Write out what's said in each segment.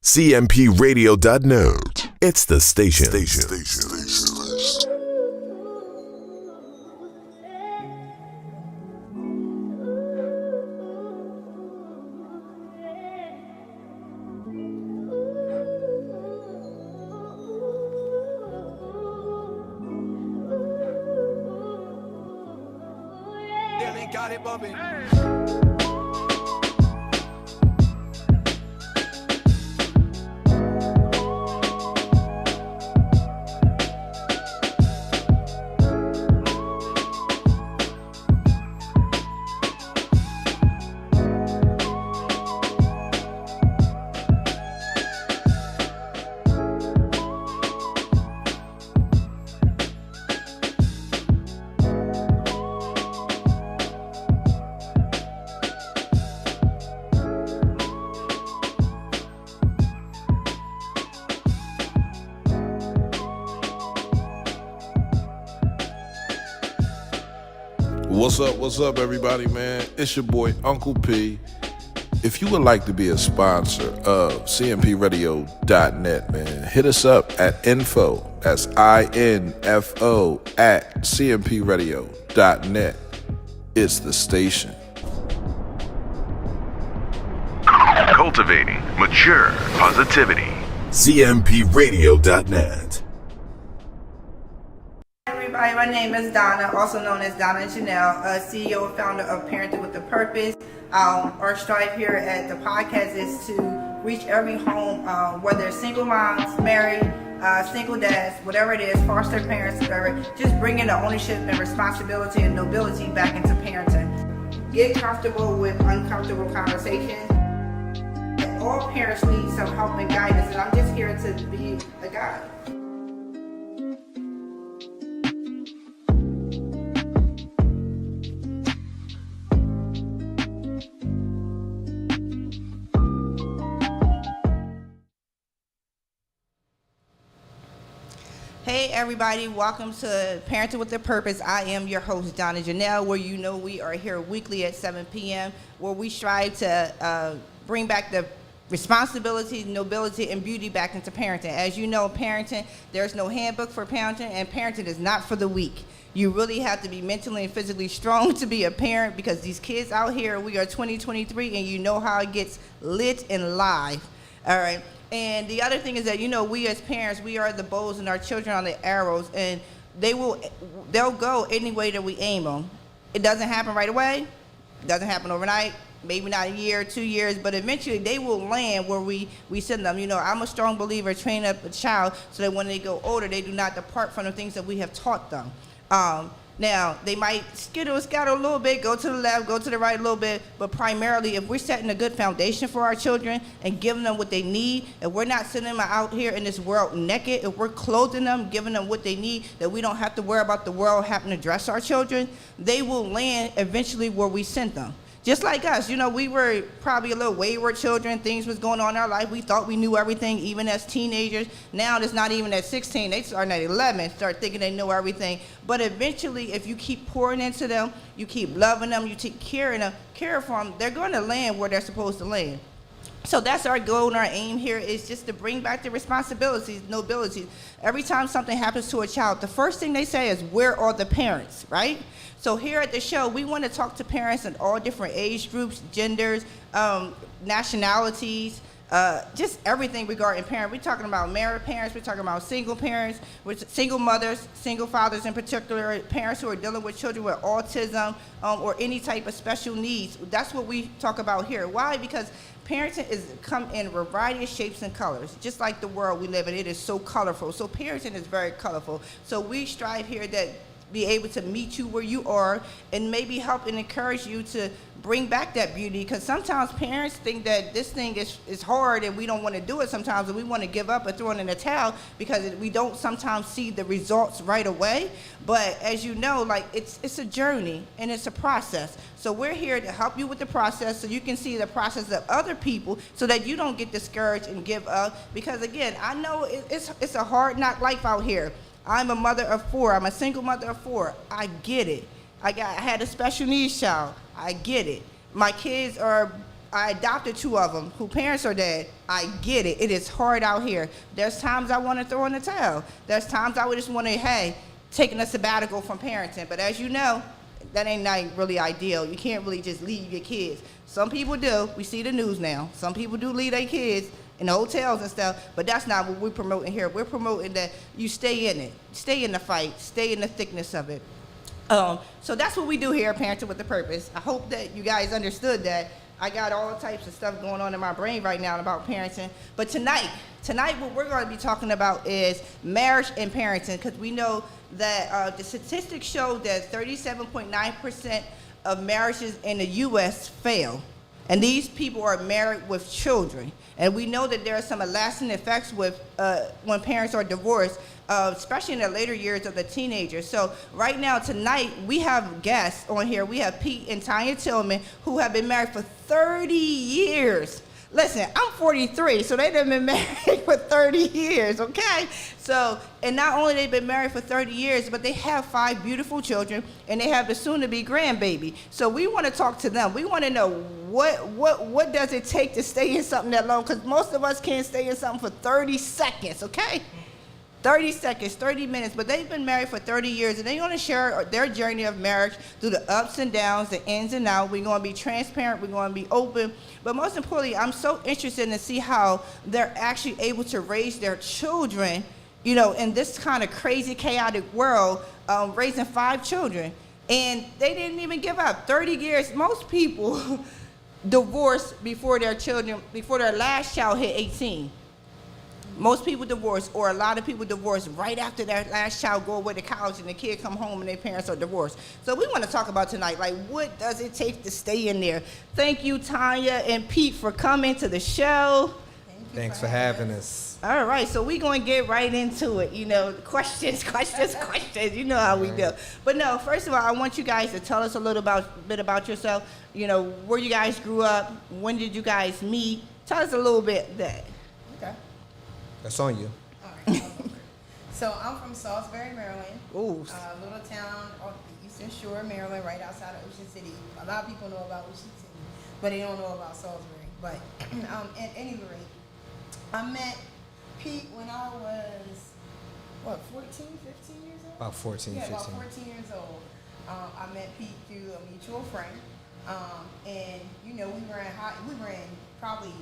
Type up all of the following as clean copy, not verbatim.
cmpradio.net. It's the station. Yeah, they got it bumping. What's up, everybody, man? It's your boy, Uncle P. If you would like to be a sponsor of cmpradio.net, man, hit us up at info, that's INFO, at cmpradio.net. It's the station. Cultivating mature positivity. cmpradio.net. Hi, my name is Donna, also known as Donna Janel, CEO and founder of Parenting with a Purpose. Our strive here at the podcast is to reach every home, whether single moms, married, single dads, whatever it is, foster parents, whatever, just bringing the ownership and responsibility and nobility back into parenting. Get comfortable with uncomfortable conversations. All parents need some help and guidance, and I'm just here to be a guide. Hey everybody, welcome to Parenting with a Purpose. I am your host, Donna Janel, where you know we are here weekly at 7 p.m., where we strive to bring back the responsibility, nobility, and beauty back into parenting. As you know, parenting, there's no handbook for parenting, and parenting is not for the weak. You really have to be mentally and physically strong to be a parent, because these kids out here, we are 2023, and you know how it gets lit and live. All right. And the other thing is that, you know, we as parents, we are the bows and our children are the arrows, and they'll go any way that we aim them. It doesn't happen right away. It doesn't happen overnight. Maybe not a year, 2 years, but eventually they will land where we send them. You know, I'm a strong believer, train up a child so that when they go older, they do not depart from the things that we have taught them. Now, they might scatter a little bit, go to the left, go to the right a little bit, but primarily if we're setting a good foundation for our children and giving them what they need, if we're not sending them out here in this world naked, if we're clothing them, giving them what they need, that we don't have to worry about the world having to dress our children, they will land eventually where we sent them. Just like us, you know, we were probably a little wayward children. Things was going on in our life. We thought we knew everything, even as teenagers. Now it's not even at 16. They start at 11, start thinking they know everything. But eventually, if you keep pouring into them, you keep loving them, you take care for them, they're going to land where they're supposed to land. So that's our goal and our aim here, is just to bring back the responsibilities, nobility. Every time something happens to a child, the first thing they say is, where are the parents, right? So here at the show, we want to talk to parents in all different age groups, genders, nationalities, just everything regarding parents. We're talking about married parents, we're talking about single parents, single mothers, single fathers in particular, parents who are dealing with children with autism or any type of special needs. That's what we talk about here. Why? Because parenting is come in a variety of shapes and colors. Just like the world we live in, it is so colorful. So parenting is very colorful. So we strive here that be able to meet you where you are and maybe help and encourage you to bring back that beauty, because sometimes parents think that this thing is hard and we don't want to do it sometimes, and we want to give up or throw it in the towel because we don't sometimes see the results right away. But as you know, like it's a journey and it's a process. So we're here to help you with the process so you can see the process of other people so that you don't get discouraged and give up, because again, I know it's a hard knock life out here. I'm a mother of 4. I'm a single mother of 4. I get it. I had a special needs child. I get it. My kids are I adopted 2 of them who parents are dead. I get it. It is hard out here. There's times I want to throw in the towel. There's times I would just want to, hey, taking a sabbatical from parenting. But as you know, that ain't like really ideal. You can't really just leave your kids. Some people do. We see the news now. Some people do leave their kids in the hotels and stuff, but that's not what we're promoting here. We're promoting that you stay in it, stay in the fight, stay in the thickness of it. So that's what we do here at Parenting with a Purpose. I hope that you guys understood that. I got all types of stuff going on in my brain right now about parenting. But tonight what we're going to be talking about is marriage and parenting, because we know that the statistics show that 37.9% of marriages in the U.S. fail. And these people are married with children. And we know that there are some lasting effects with when parents are divorced, especially in the later years of the teenager. So right now, tonight, we have guests on here. We have Pete and Tanya Tilghman, who have been married for 30 years. Listen, I'm 43, so they've been married for 30 years, okay? So, and not only they've been married for 30 years, but they have 5 beautiful children, and they have the soon-to-be grandbaby. So we want to talk to them. We want to know what does it take to stay in something that long? Because most of us can't stay in something for 30 seconds, okay? 30 seconds, 30 minutes, but they've been married for 30 years, and they're going to share their journey of marriage through the ups and downs, the ins and outs. We're going to be transparent. We're going to be open. But most importantly, I'm so interested to see how they're actually able to raise their children, you know, in this kind of crazy, chaotic world, raising 5 children. And they didn't even give up. 30 years, most people divorce before their last child hit 18. Most people divorce, or a lot of people divorce right after their last child go away to college and the kid come home and their parents are divorced. So we want to talk about tonight, like, what does it take to stay in there? Thank you, Tanya and Pete, for coming to the show. Thanks for having us. All right, so we're going to get right into it. You know, questions. You know how we do. But no, first of all, I want you guys to tell us a little bit about yourself. You know, where you guys grew up, when did you guys meet? Tell us a little bit that. Okay. That's on you. All right. So I'm from Salisbury, Maryland. Ooh. A little town off the Eastern Shore, Maryland, right outside of Ocean City. A lot of people know about Ocean City, but they don't know about Salisbury. But at any rate, I met Pete when I was, 14, 15 years old? About 14, yeah, 15. About 14 years old. I met Pete through a mutual friend. And, you know, we were in probably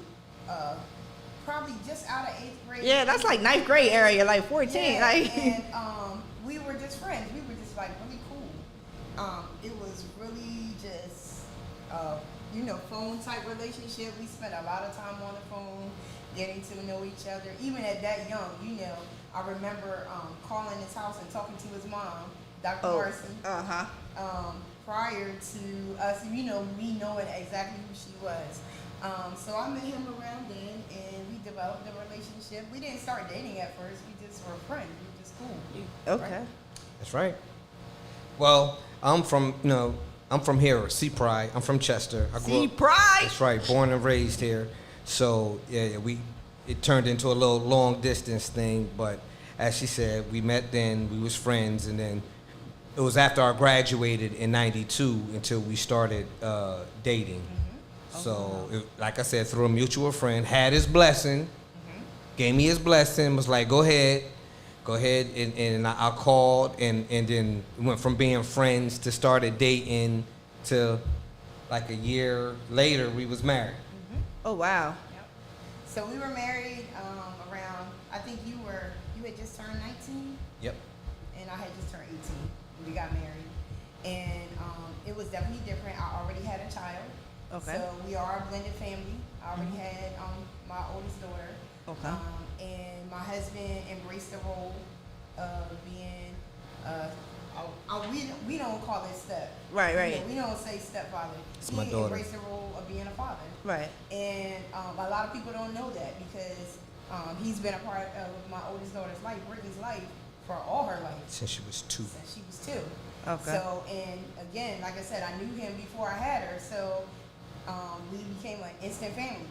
just out of 8th grade. Yeah, that's like 9th grade area, like 14. Yeah, like. and we were just friends. We were just like really cool. It was really just, you know, phone type relationship. We spent a lot of time on the phone, getting to know each other. Even at that young, you know, I remember calling his house and talking to his mom, Dr. Morrison. Prior to us, you know, me knowing exactly who she was. So I met him around then, and we developed a relationship. We didn't start dating at first. We just were friends. We were just cool. Okay. Right? That's right. Well, I'm from here, Sea Pride. I'm from Chester. I grew Sea up. Pride. That's right. Born and raised here. So yeah, it turned into a little long distance thing. But as she said, we met then. We was friends, and then it was after I graduated in '92 until we started dating. So, like I said, through a mutual friend, had his blessing, gave me his blessing, was like, go ahead, and I called, and then went from being friends to started dating to like a year later, we was married. Oh, wow. Yep. So we were married around, I think you had just turned 19? Yep. And I had just turned 18 when we got married. And it was definitely different. I already had a child. Okay. So we are a blended family. I already had my oldest daughter. Okay. And my husband embraced the role of being, we don't call it step. Right. You know, we don't say stepfather. It's my He daughter. embraced the role of being a father. Right. And a lot of people don't know that because he's been a part of my oldest daughter's life, Brittany's life, for all her life. Since she was 2. Since she was 2. Okay. So, and again, like I said, I knew him before I had her, so we became an instant family.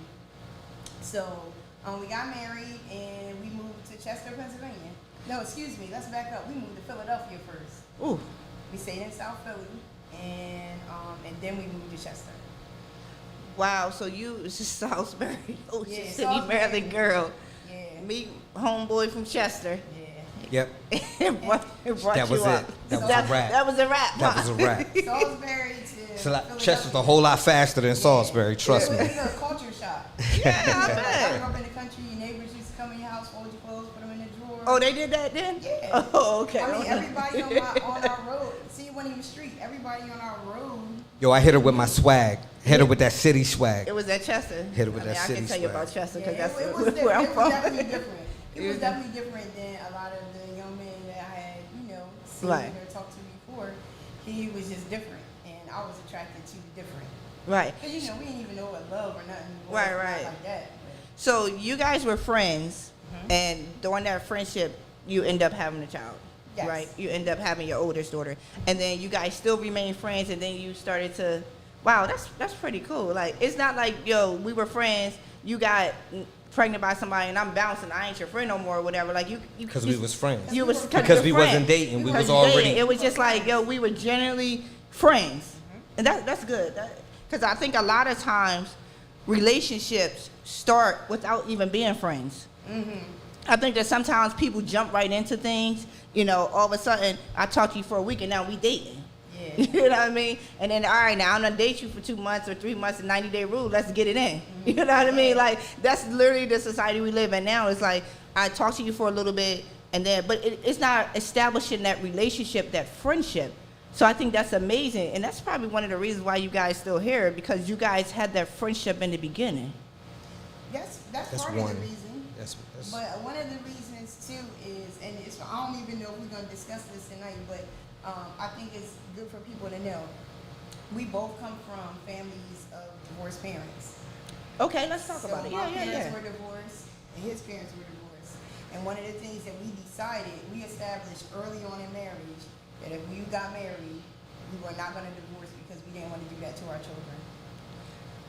So we got married and we moved to Chester, Pennsylvania. No, excuse me, let's back up. We moved to Philadelphia first. Ooh. We stayed in South Philly, and then we moved to Chester. Wow, so you was a Salisbury, Ocean Yeah, City, Salisbury. Maryland girl. Yeah. Meet homeboy from Chester. Yep. It brought That was you up. it. That was a wrap. That was a wrap. That was a wrap. Salisbury to So like, Philadelphia. Chester's a whole lot faster than Salisbury, trust It me. was a culture shock. Yeah, I I bet. grew up in the country. Your neighbors used to come in your house, fold your clothes, put them in the drawer. Oh, they did that then? Yeah. Oh, okay. I mean, everybody on our road. See, you wasn't even street. Everybody on our road. Yo, I hit her with my swag. Hit her with that city swag. It was at Chester. Hit it with I mean, that I city can tell you swag. about Chester Yeah, because it was that's where I'm It was from. definitely different. It was definitely different than a lot of the young men that I had, seen Right. or talked to before. He was just different, and I was attracted to the different. Right. Cause we didn't even know what love or nothing was. Right, not right. Like that. So you guys were friends, and during that friendship, you end up having a child, Yes. right? You end up having your oldest daughter, and then you guys still remain friends, and then you started to, wow, that's pretty cool. Like, it's not like, yo, we were friends, you got pregnant by somebody, and I'm bouncing, I ain't your friend no more, or whatever. Like, you Because we was friends. You was Because we you're wasn't friends. dating, we Because was you already. dated. It was just like, yo, we were generally friends, and that's good. Because I think a lot of times relationships start without even being friends. I think that sometimes people jump right into things. All of a sudden, I talked to you for a week, and now we dating. Yeah. You know what I mean? And then, all right, now I'm gonna date you for 2 months or 3 months, a 90-day rule. Let's get it in. You know what I mean? Like, that's literally the society we live in now. It's like, I talk to you for a little bit, but it's not establishing that relationship, that friendship. So I think that's amazing, and that's probably one of the reasons why you guys still here, because you guys had that friendship in the beginning. That's That's part one. of the reason. That's But one of the reasons too is, and I don't even know if we're gonna discuss this tonight, but I think it's good for people to know. We both come from families of divorced parents. Okay, let's talk So about it. my Yeah. parents were divorced, and his parents were divorced. And one of the things that we established early on in marriage, that if you got married, we were not going to divorce because we didn't want to do that to our children.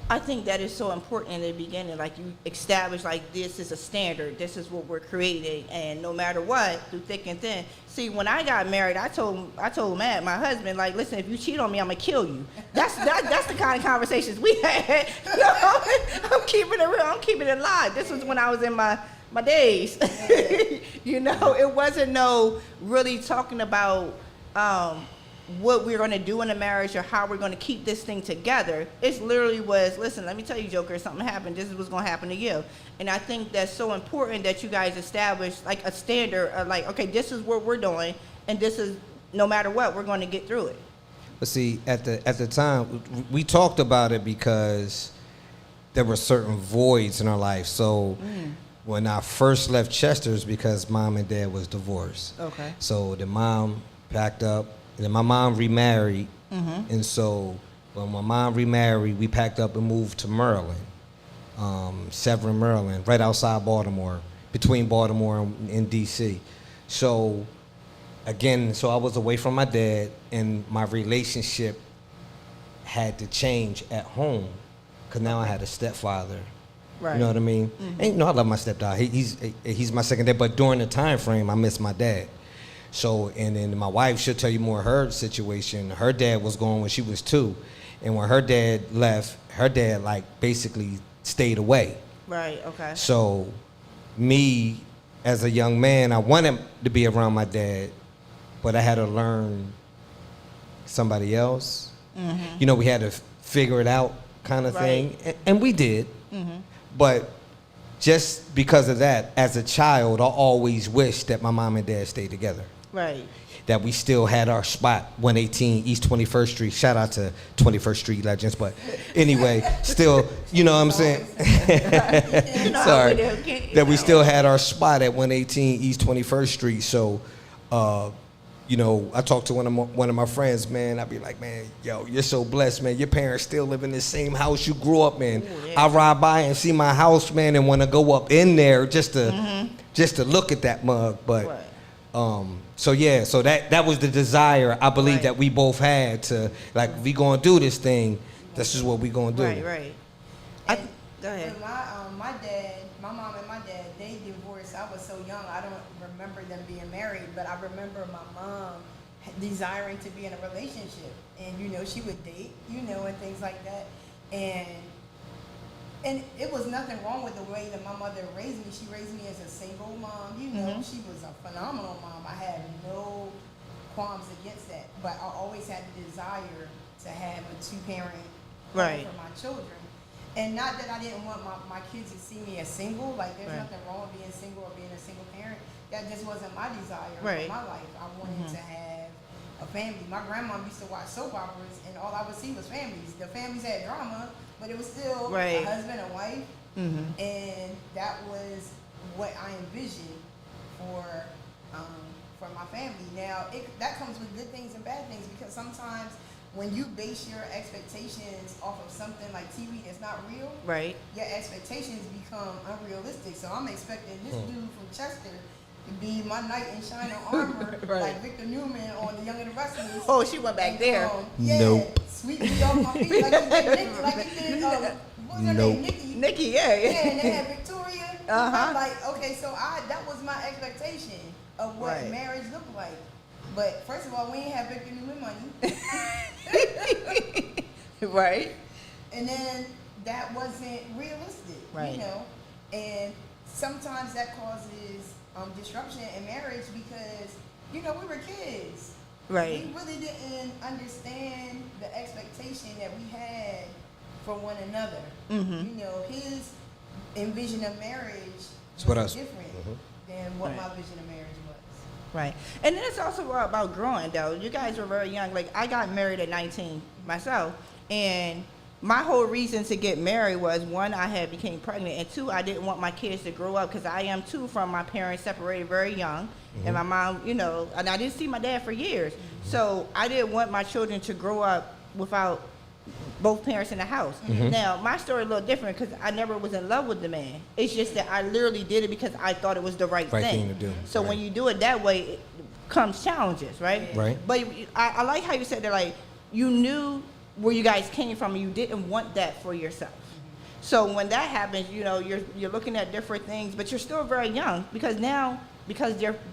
I think that is so important in the beginning. Like, you establish, like, this is a standard. This is what we're creating, and no matter what, through thick and thin. See, when I got married, I told Matt, my husband, like, listen, if you cheat on me, I'm gonna kill you. That's the kind of conversations we had. I'm keeping it real. I'm keeping it live. This was when I was in my days. It wasn't no really talking about what we're going to do in a marriage or how we're going to keep this thing together. It literally was, listen, let me tell you, Joker, something happened. This is what's going to happen to you. And I think that's so important that you guys establish, like, a standard of, like, okay, this is what we're doing, and this is, no matter what, we're going to get through it. But see, at the time, we talked about it because there were certain voids in our life. So when I first left Chester's, because mom and dad was divorced. Okay. So the mom packed up, and then my mom remarried. And so when my mom remarried, we packed up and moved to Maryland, Severn, Maryland, right outside Baltimore, between Baltimore and D.C. So again, so I was away from my dad, and my relationship had to change at home, because now I had a stepfather. Right. You know what I mean? And I love my stepdad. He's my second dad, but during the time frame, I miss my dad. So, and then my wife, she'll tell you more her situation. Her dad was gone when she was 2, and when her dad left, her dad basically stayed away. Right, okay. So, me as a young man, I wanted to be around my dad, but I had to learn somebody else. We had to figure it out, kind of thing, and we did. But just because of that, as a child, I always wished that my mom and dad stayed together. Right. That we still had our spot, 118 East 21st Street. Shout out to 21st Street legends. But anyway, still, you know what I'm saying? Sorry. That we still had our spot at 118 East 21st Street. So, I talked to one of my friends, man. I'd be like, man, yo, you're so blessed, man. Your parents still live in the same house you grew up in. Ooh, yeah. I ride by and see my house, man, and want to go up in there just to look at that mug. But so that was the desire, I believe, that we both had to, like, if we gonna do this thing, this is what we gonna do. Right. Go ahead. My mom and my dad, they divorced. I was so young, I don't remember them being married, but I remember my mom desiring to be in a relationship. And, she would date, and things like that. And And it was nothing wrong with the way that my mother raised me. She raised me as a single mom. You know, she was a phenomenal mom. I have no qualms against that. But I always had the desire to have a two-parent home for my children. And not that I didn't want my kids to see me as single. Like, there's nothing wrong with being single or being a single parent. That just wasn't my desire for my life. I wanted to have a family. My grandma used to watch soap operas, and all I would see was families. The families had drama, but it was still a husband and wife. And that was what I envisioned for my family. Now, that comes with good things and bad things, because sometimes when you base your expectations off of something like TV that's not real, your expectations become unrealistic. So I'm expecting this dude from Chester to be my knight in shining armor, like Victor Newman on The Young and the Restless. Oh, she went back there. Nope. Sweep me off my feet like he did, what was her name? Nikki, yeah. And they had Victoria. I'm like, okay, so that was my expectation of what marriage looked like. But first of all, we ain't have Victor Newman money. And then that wasn't realistic, you know. And sometimes that causes disruption in marriage because, you know, we were kids. We really didn't understand the expectation that we had for one another. You know, his envision of marriage was different than what my vision of marriage was. And then it's also about growing, though. You guys were very young. Like, I got married at 19 myself, and my whole reason to get married was, one, I had became pregnant, and two, I didn't want my kids to grow up, because I am too from my parents separated very young, and my mom, you know, and I didn't see my dad for years. So I didn't want my children to grow up without both parents in the house. Now, my story is a little different, because I never was in love with the man. It's just that I literally did it because I thought it was the right thing to do. So when you do it that way, it comes challenges, right? But I like how you said that, like, you knew where you guys came from, and you didn't want that for yourself. So when that happens, you know, you're looking at different things, but you're still very young, because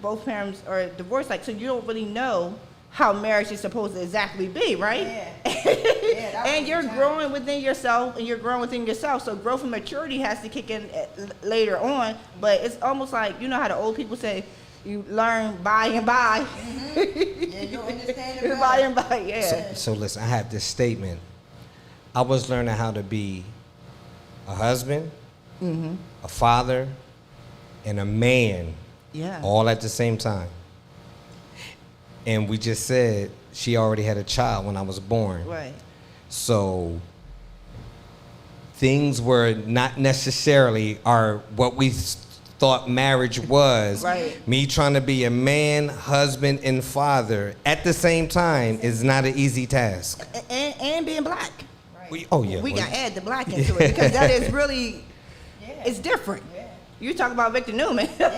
both parents are divorced, like, so you don't really know how marriage is supposed to exactly be, right? And you're growing within yourself, so growth and maturity has to kick in later on. But it's almost like, you know how the old people say, you learn by and by. You understand it by and by, So listen, I have this statement. I was learning how to be a husband, a father, and a man, all at the same time. And we just said she already had a child when I was born. So things were not necessarily what we thought marriage was. Me trying to be a man, husband, and father at the same time is not an easy task. And being black. We can add the black into it, because that is really, it's different. You talk about Victor Newman. I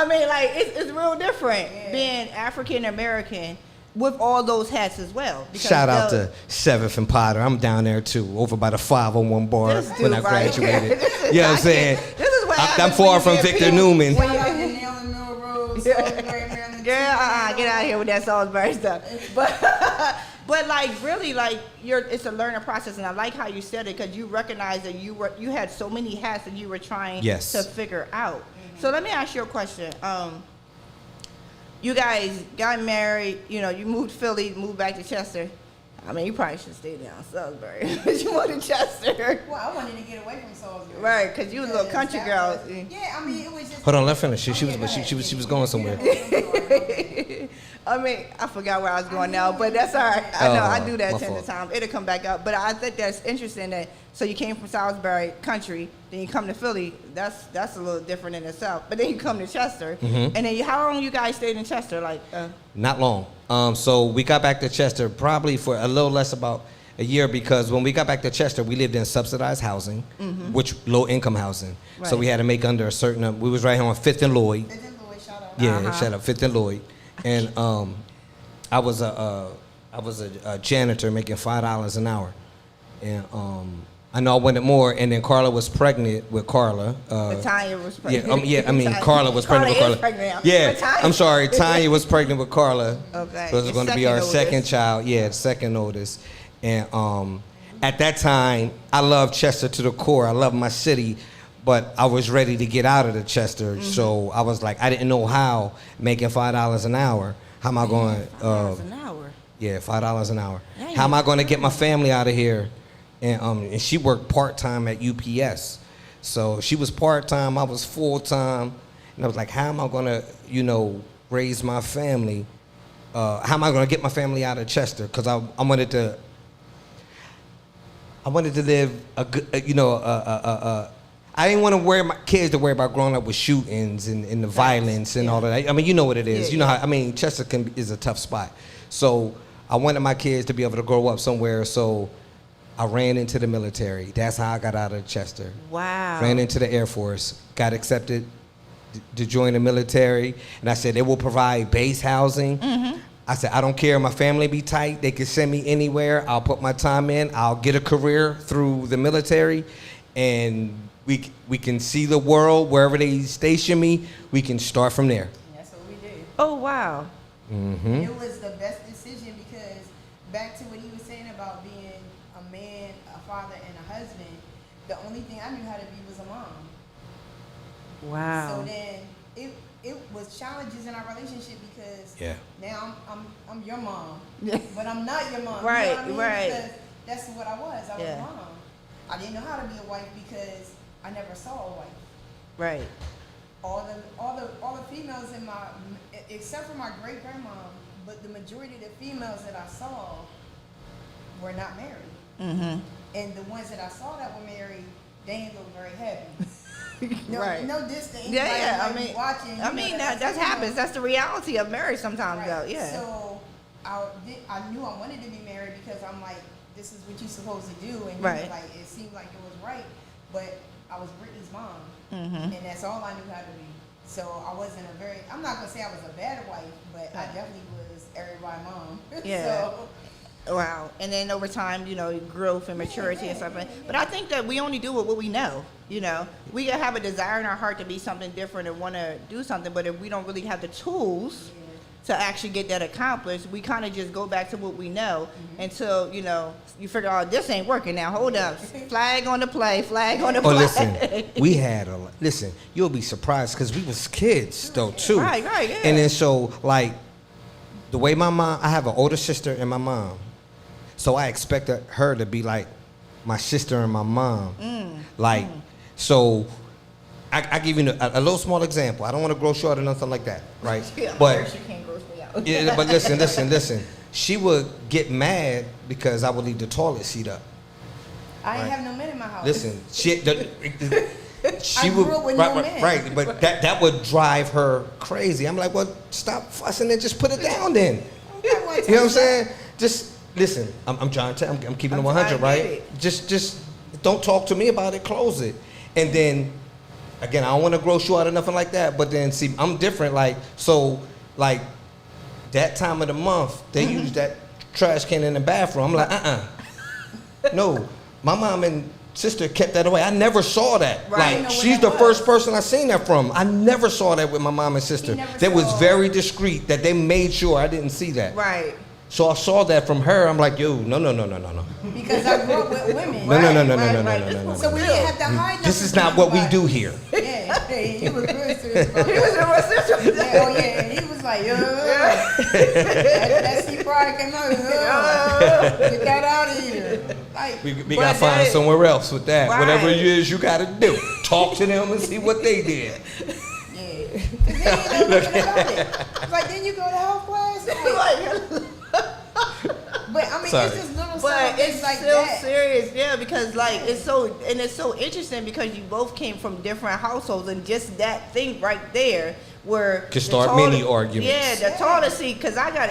mean, like, it's real different being African American with all those hats as well. Shout out to 7th and Potter. I'm down there too, over by the 501 bar when I graduated. You know what I'm saying? This is what I'm far from Victor Newman. Get out of here with that Salisbury stuff. But like, really, like, it's a learning process, and I like how you said it, because you recognize that you had so many hats that you were trying to figure out. So let me ask you a question. You guys got married, you know, you moved to Philly, moved back to Chester. I mean, you probably should stay down Salisbury, but you moved to Chester. Well, I wanted to get away from Salisbury. Right, because you was a little country girl. I mean, it was just... Hold on, let her finish. She was going somewhere. I mean, I forgot where I was going now, but that's all right. I know, I do that 10 times. It'll come back up. But I think that's interesting that, so you came from Salisbury country, then you come to Philly. That's a little different in itself. But then you come to Chester. And then how long you guys stayed in Chester? Like Not long. So we got back to Chester probably for a little less about a year, because when we got back to Chester, we lived in subsidized housing, which low income housing. So we had to make under a certain, we was right here on 5th and Lloyd. 5th and Lloyd, shout out. Yeah, shout out, 5th and Lloyd. And I was a janitor making $5 an hour, and I know I wanted more. And then Carla was pregnant with Carla. Tanya was pregnant. I mean Carla was pregnant with Carla. Pregnant. Yeah, I'm sorry, Tanya was pregnant with Carla. Okay. So it was going to be our second child. Yeah, second oldest. And at that time, I loved Chester to the core. I loved my city, but I was ready to get out of the Chester. So I was like, I didn't know how making $5 an hour. How am I going? $5 an hour. Yeah, $5 an hour. Dang. How am I going to get my family out of here? And she worked part-time at UPS. So she was part-time, I was full-time. And I was like, how am I going to, raise my family? How am I going to get my family out of Chester? Because I wanted to live a good, I didn't want to worry my kids to worry about growing up with shootings and the violence and all that. I mean, you know what it is. Chester is a tough spot. So I wanted my kids to be able to grow up somewhere. So I ran into the military. That's how I got out of Chester. Wow. Ran into the Air Force. Got accepted to join the military. And I said, they will provide base housing. I said, I don't care. My family be tight. They can send me anywhere. I'll put my time in. I'll get a career through the military. And we can see the world wherever they station me. We can start from there. That's what we did. Oh, wow. Mm-hmm. It was the best decision because back to what he was saying about being a man, a father, and a husband, the only thing I knew how to be was a mom. Wow. So then it was challenges in our relationship because now I'm your mom, but I'm not your mom. Right, you know what I mean? right. Because that's what I was. I was a mom. I didn't know how to be a wife because I never saw a wife. Right. All the females in my, except for my great grandmom, but the majority of the females that I saw were not married. Mm-hmm. And the ones that I saw that were married, they ain't look very happy. No, Right. no distance. Yeah. Watching. That happens. That's the reality of marriage sometimes, Right. though. Yeah. So I knew I wanted to be married because I'm like, this is what you're supposed to do, and Right. like it seemed like it was right, but I was Brittany's mom, Mm-hmm. and that's all I knew how to be. So I wasn't I'm not gonna say I was a bad wife, but I definitely was everybody's mom. Yeah. So, Wow. And then over time, growth and maturity and stuff. But I think that we only do what we know. We can have a desire in our heart to be something different and want to do something, but if we don't really have the tools to actually get that accomplished, we kind of just go back to what we know until, you figure, oh, this ain't working now. Hold up. Flag on the play. Flag on the play. Listen, you'll be surprised because we was kids, though, too. Right, yeah. And then so, the way my mom, I have an older sister and my mom. So I expected her to be like my sister and my mom. So I give you a little small example. I don't want to grow short or nothing like that, right? Yeah, but she can't gross me out. yeah, but listen. She would get mad because I would leave the toilet seat up. I ain't have no men in my house. Listen, she I would grew up with no men. right, but that would drive her crazy. I'm like, well, stop fussing and just put it down then. You know what I'm saying? Just listen. I'm trying to. I'm keeping it 100, right? Just don't talk to me about it. Close it, and then again, I don't want to grow short or nothing like that. But then see, I'm different. That time of the month, they use that trash can in the bathroom. I'm like, no. My mom and sister kept that away. I never saw that. Right. She's the first person I seen that from. I never saw that with my mom and sister. They was very discreet that they made sure I didn't see that. Right. So I saw that from her. I'm like, yo, no. Because I grew up with women. No. So we didn't have to hide nothing. This is not what we do here. Yeah, he was real serious about that. He was like, that C pride came out. Get that out of here. We gotta find somewhere else with that. Right. Whatever it is you gotta do. Talk to them and see what they did. Yeah. Like, then you go to health class. But I mean, Sorry. it's just little But things it's like still that. serious, yeah, because it's so interesting because you both came from different households, and just that thing right there where Could start many arguments. Yeah, the toilet seat, because I got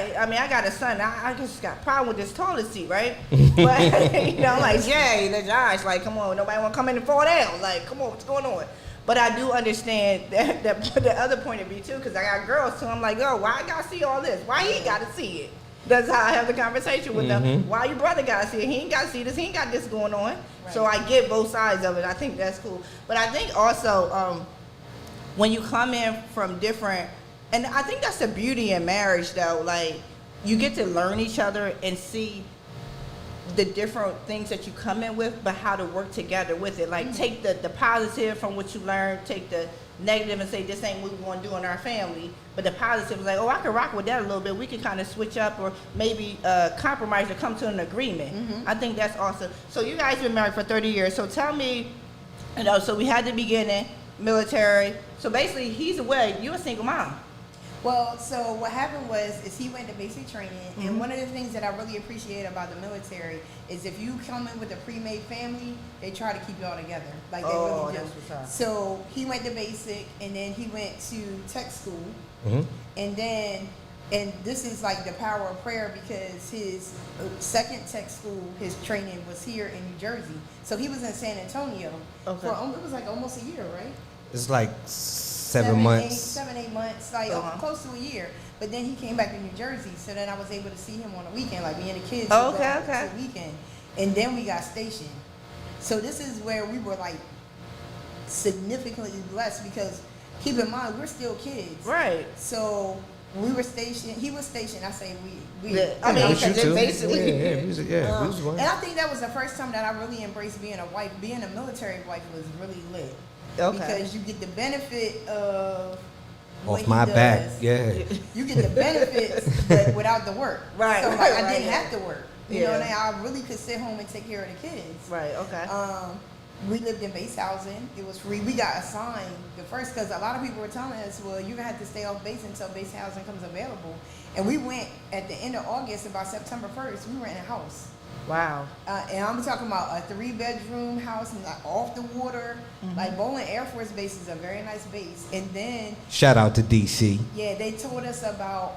a son. I just got a problem with this toilet seat, right? But I'm like, Jay, the Josh, like, come on, nobody want to come in and fall down. Like, come on, what's going on? But I do understand that the other point of view too, because I got girls too. I'm like, oh, why I gotta see all this? Why he gotta see it? That's how I have the conversation with them. Why your brother gotta see it? He ain't gotta see this. He ain't got this going on. Right. So I get both sides of it. I think that's cool. But I think also when you come in from different, and I think that's the beauty in marriage though. Like, you get to learn each other and see the different things that you come in with, but how to work together with it. Like take the positive from what you learned, take the negative and say this ain't what we want to do in our family. But the positive is like, oh, I can rock with that a little bit. We can kind of switch up or maybe compromise or come to an agreement. I think that's awesome. So you guys been married for 30 years. So tell me, so we had the beginning, military. So basically he's away. You a single mom. Well, so what happened is he went to basic training, and one of the things that I really appreciate about the military is if you come in with a pre-made family, they try to keep you all together. Like they really do. That's what's up. So he went to basic, and then he went to tech school, and this is like the power of prayer because his second tech school, his training was here in New Jersey. So he was in San Antonio for it was like almost a year, right? It's like 7 months. 7-8 months, like close to a year. But then he came back to New Jersey, so then I was able to see him on a weekend, like me and the kids. Okay. To the weekend, and then we got stationed. So this is where we were like significantly blessed because keep in mind we're still kids, Right. So we were stationed. He was stationed. I say we. I mean, with you because too. basically. We was one. And I think that was the first time that I really embraced being a wife. Being a military wife was really lit. Okay. Because you get the benefit of what Off he my does. back, yeah. You get the benefits, but without the work. Right, So like, right, I didn't right, have to work. You Yeah. know what I mean? I really could sit home and take care of the kids. Right, okay. We lived in base housing. It was free. We got assigned the first because a lot of people were telling us, well, you're gonna have to stay off base until base housing comes available. And we went at the end of August, about September 1st. We were in a house. Wow. And I'm talking about a 3-bedroom house and like off the water. Like Bowling Air Force Base is a very nice base. And then Shout out to DC. yeah, they told us about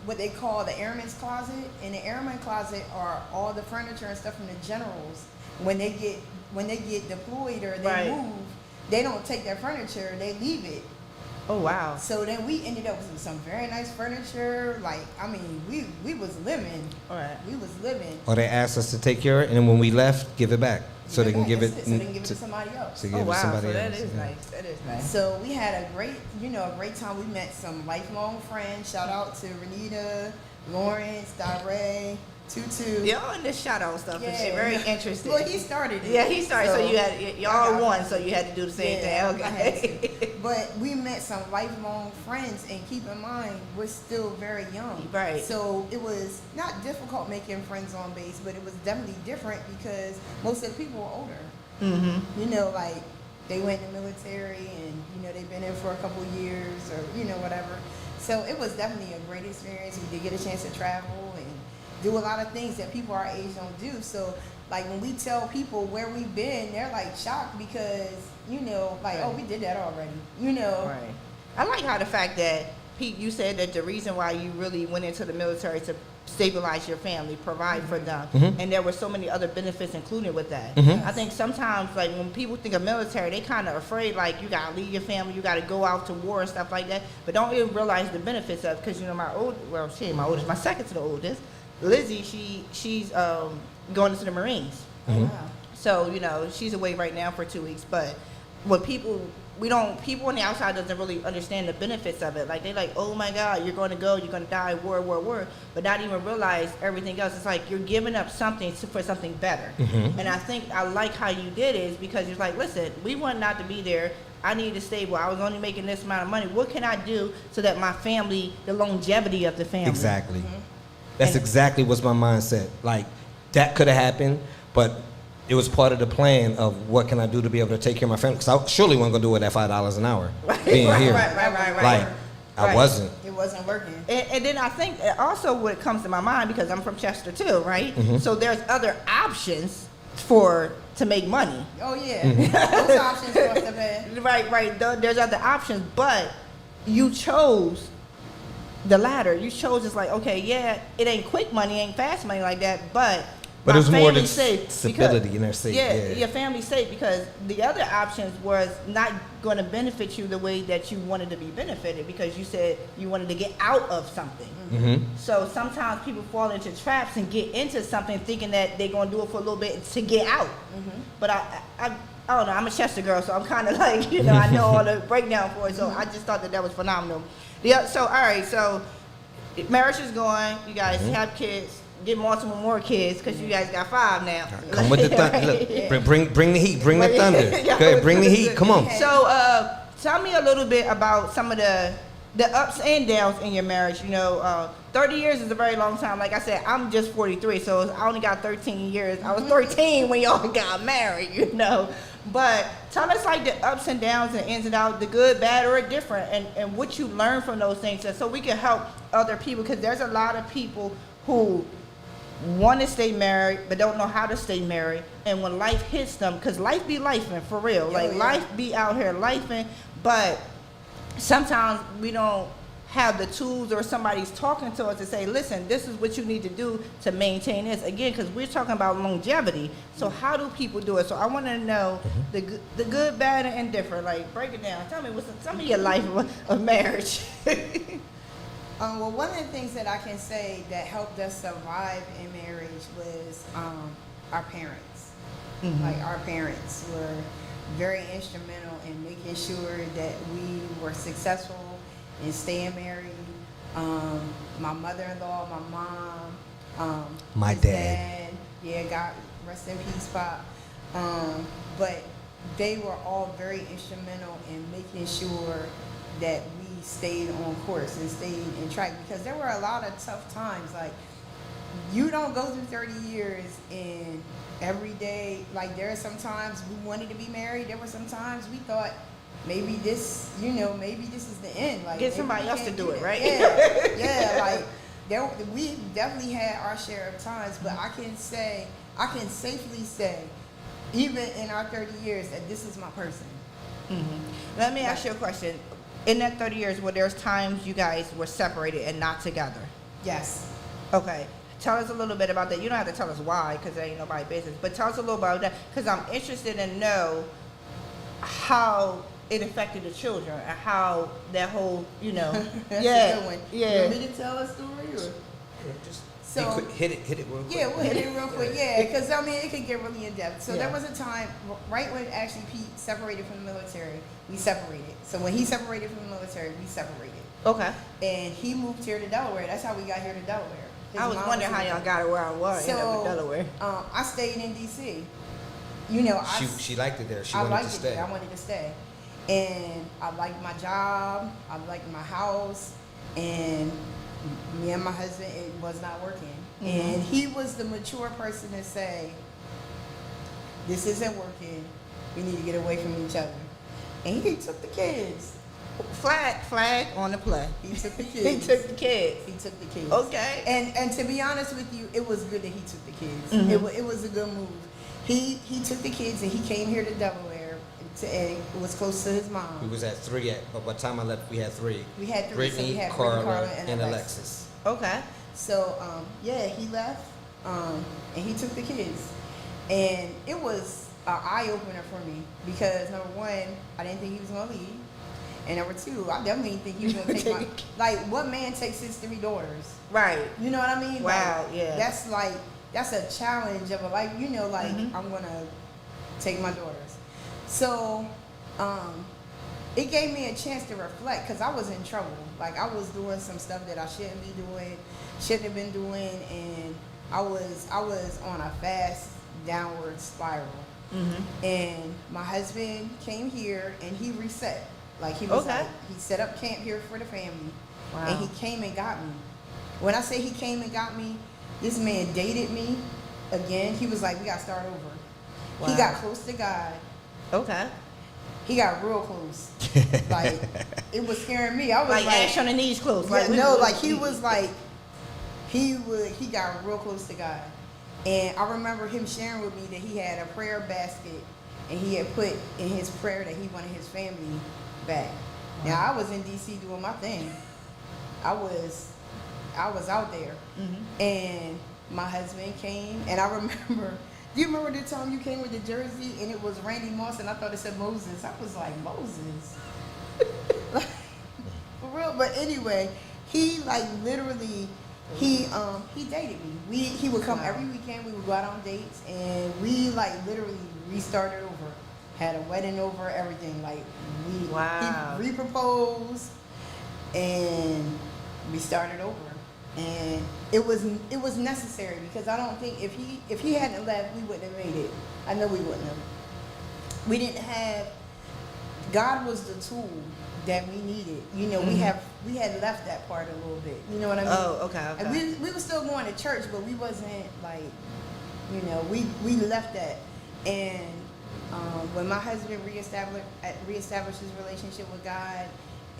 what they call the airman's closet. In the airman closet are all the furniture and stuff from the generals. When they get deployed or they Right. move, they don't take their furniture, they leave it. Oh, wow. So then we ended up with some very nice furniture. Like, I mean, we was living. All right. We was living. Or they asked us to take care of it, and then when we left, give it back. So they can give it, So they can give it to somebody else. to Oh, give it to wow. somebody So that else. is yeah. nice. That is nice. So we had a great time. We met some lifelong friends. Shout out to Renita, Lawrence, Dire, Tutu. Y'all in this shout out stuff and shit. Very interesting. Well, he started it. Yeah, he started. So you had I y'all got won. it. So you had to do the same Yeah, thing. I had Okay. to. But we met some lifelong friends, and keep in mind, we're still very young. Right. So it was not difficult making friends on base, but it was definitely different because most of the people were older. Mm-hmm. You know, like they went in the military, and you know they've been in for a couple years, or you know whatever. So it was definitely a great experience. We did get a chance to travel and do a lot of things that people our age don't do. So like when we tell people where we've been, they're like shocked because, you know, like, Right. oh, we did that already, you know. Right. I like how the fact that Pete, you said that the reason why you really went into the military to stabilize your family, provide for them, and there were so many other benefits included with that. I think sometimes, like when people think of military, they kind of afraid, like you gotta leave your family, you gotta go out to war and stuff like that, but don't even realize the benefits of. Because you know my second to the oldest, Lizzie, she's going into the Marines. Wow. So, you know, she's away right now for 2 weeks, but what people on the outside doesn't really understand the benefits of it. Like, they like, oh my God, you're going to go, you're going to die, war, but not even realize everything else. It's like you're giving up something for something better. And I think I like how you did it is because you're like, listen, we want not to be there. I need to stay. Well, I was only making this amount of money. What can I do so that my family, the longevity of the family? Exactly. That's exactly what's my mindset. Like, that could have happened, but it was part of the plan of what can I do to be able to take care of my family. Because I surely wasn't going to do it at $5 an hour being here. Right. Like, I Right. wasn't. It wasn't working. And then I think also what comes to my mind, because I'm from Chester too, right? So there's other options to make money. Oh yeah, those options must have been. Right. There's other options, but you chose the latter. You chose it's like, okay, yeah, it ain't quick money, ain't fast money like that, but But my it was more family's than safe stability because- in their safe. Yeah, Yeah. your family's safe because the other options was not going to benefit you the way that you wanted to be benefited because you said you wanted to get out of something. So sometimes people fall into traps and get into something thinking that they're going to do it for a little bit to get out. But I don't know. I'm a Chester girl, so I'm kind of like, you know, I know all the breakdown for it. So I just thought that was phenomenal. So all right, so marriage is going. You guys have kids. get multiple more kids because you guys got 5 now. Come with the thunder. Look, bring the heat. Bring the thunder. Go ahead, bring the heat. Come on. So, tell me a little bit about some of the ups and downs in your marriage. 30 years is a very long time. Like I said, I'm just 43, so I only got 13 years. I was 13 when y'all got married, But tell us like the ups and downs and ins and outs, the good, bad, or different, and what you learned from those things, so we can help other people, because there's a lot of people who want to stay married but don't know how to stay married, and when life hits them, because life be lifing for real, life be out here lifing, but sometimes we don't have the tools, or somebody's talking to us to say, listen, this is what you need to do to maintain this. Again, because we're talking about longevity. So how do people do it? So I want to know the good, bad, and indifferent. Like, break it down. Tell me some of your life of marriage. Well, one of the things that I can say that helped us survive in marriage was our parents. Like, our parents were very instrumental in making sure that we were successful and staying married. My mother-in-law, my mom, my his dad. Yeah, God rest in peace, Pop. But they were all very instrumental in making sure that we stayed on course and stayed in track, because there were a lot of tough times. Like, you don't go through 30 years and every day, like, there are some times we wanted to be married. There were some times we thought, maybe this is the end. Like, get somebody else to do it, right? Yeah, like, we definitely had our share of times, but I can safely say, even in our 30 years, that this is my person. Let me ask you a question. In that 30 years, were there times you guys were separated and not together? Yes. Okay. Tell us a little bit about that. You don't have to tell us why, because it ain't nobody's business, but tell us a little about that, because I'm interested in know how it affected the children and how that whole, That's a good one. Yeah. You want me to tell a story, or? Just So hit it real quick. yeah, we'll hit it real quick. Yeah, because it could get really in depth. So Yeah. there was a time right when actually Pete separated from the military. We separated. So when he separated from the military, we separated. Okay. And he moved here to Delaware. That's how we got here to Delaware. His I was mom wondering how here. y'all got it where I was, ended up in Delaware. I stayed in D.C. She liked it there. She I wanted liked to it stay. there. I wanted to stay. And I liked my job. I liked my house. And me and my husband, it was not working. And he was the mature person to say, this isn't working. We need to get away from each other. And he took the kids. Flag on the play. He took the He kids. took the kids. He took the kids. Okay. And to be honest with you, it was good that he took the kids. It was a good move. He took the kids and he came here to Delaware. And it was close to his mom. We was at 3 but by the time I left, we had 3. We had 3. Brittany, So we had Carla, Carla, and Alexis. Okay. So, he left, and he took the kids. And it was an eye-opener for me because, number one, I didn't think he was going to leave. And number two, I definitely didn't think he was going to take like, what man takes his 3 daughters? Right. You know what I mean? Wow, like, yeah. That's a challenge of a life, I'm going to take my daughters. So, it gave me a chance to reflect because I was in trouble. Like, I was doing some stuff that I shouldn't be doing, shouldn't have been doing, and I was on a fast downward spiral. And my husband came here and he reset. Like, he was Okay. he set up camp here for the family. Wow. And he came and got me. When I say he came and got me, this man dated me again. He was like, we got to start over. Wow. He got close to God. Okay. He got real close. Like, it was scaring me. I was Like, like, ash on the knees close. yeah, Like, no, like he was like, he got real close to God. And I remember him sharing with me that he had a prayer basket and he had put in his prayer that he wanted his family back. Now, I was in D.C. doing my thing. I was out there. And my husband came, and I remember, do you remember the time you came with the jersey and it was Randy Moss and I thought it said Moses? I was like, Moses? Like, for real? But anyway, he like literally, he dated me. He would come every weekend, we would go out on dates, and we like literally restarted over. Had a wedding over, everything. Like, Wow. he re-proposed and we started over. and it was necessary because I don't think if he hadn't left, we wouldn't have made it. I know we wouldn't have. We didn't have. God was the tool that we needed. You know, we had left that part a little bit. You know what I mean? Oh, okay. And we were still going to church, but we wasn't like, you know, we left that. And when my husband reestablished his relationship with God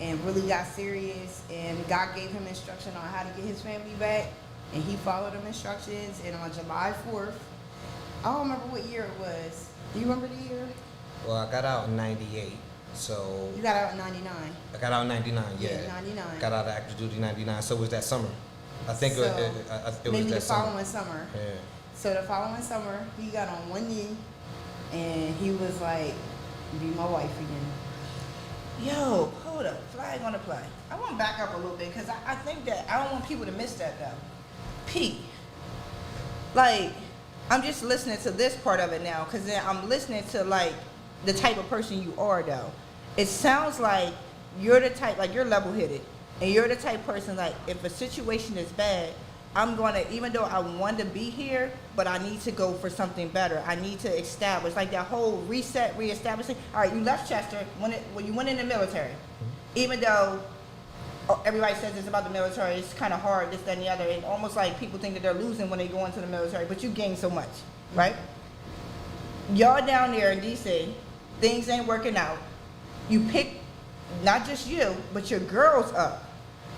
and really got serious, and God gave him instruction on how to get his family back, and he followed them instructions. And on July 4th, I don't remember what year it was. Do you remember the year? Well, I got out in 98, so... You got out in 99. I got out in 99, yeah. 99. Got out of active duty 99, so it was that summer. I think So, it was maybe that the summer. following summer. Yeah. So the following summer, he got on one knee, and he was like, be my wife again. Yo, hold up. Flag on the play. I want to back up a little bit because I think that I don't want people to miss that though. Pete, like, I'm just listening to this part of it now because then I'm listening to like the type of person you are though. It sounds like you're the type, like you're level-headed, and you're the type person like if a situation is bad, I'm gonna, even though I want to be here, but I need to go for something better. I need to establish, like that whole reset, reestablishing. All right, you left Chester when you went in the military. Even though everybody says it's about the military, it's kind of hard, this, that, and the other. It's almost like people think that they're losing when they go into the military, but you gain so much, right? Y'all down there in D.C., things ain't working out. You pick, not just you, but your girls up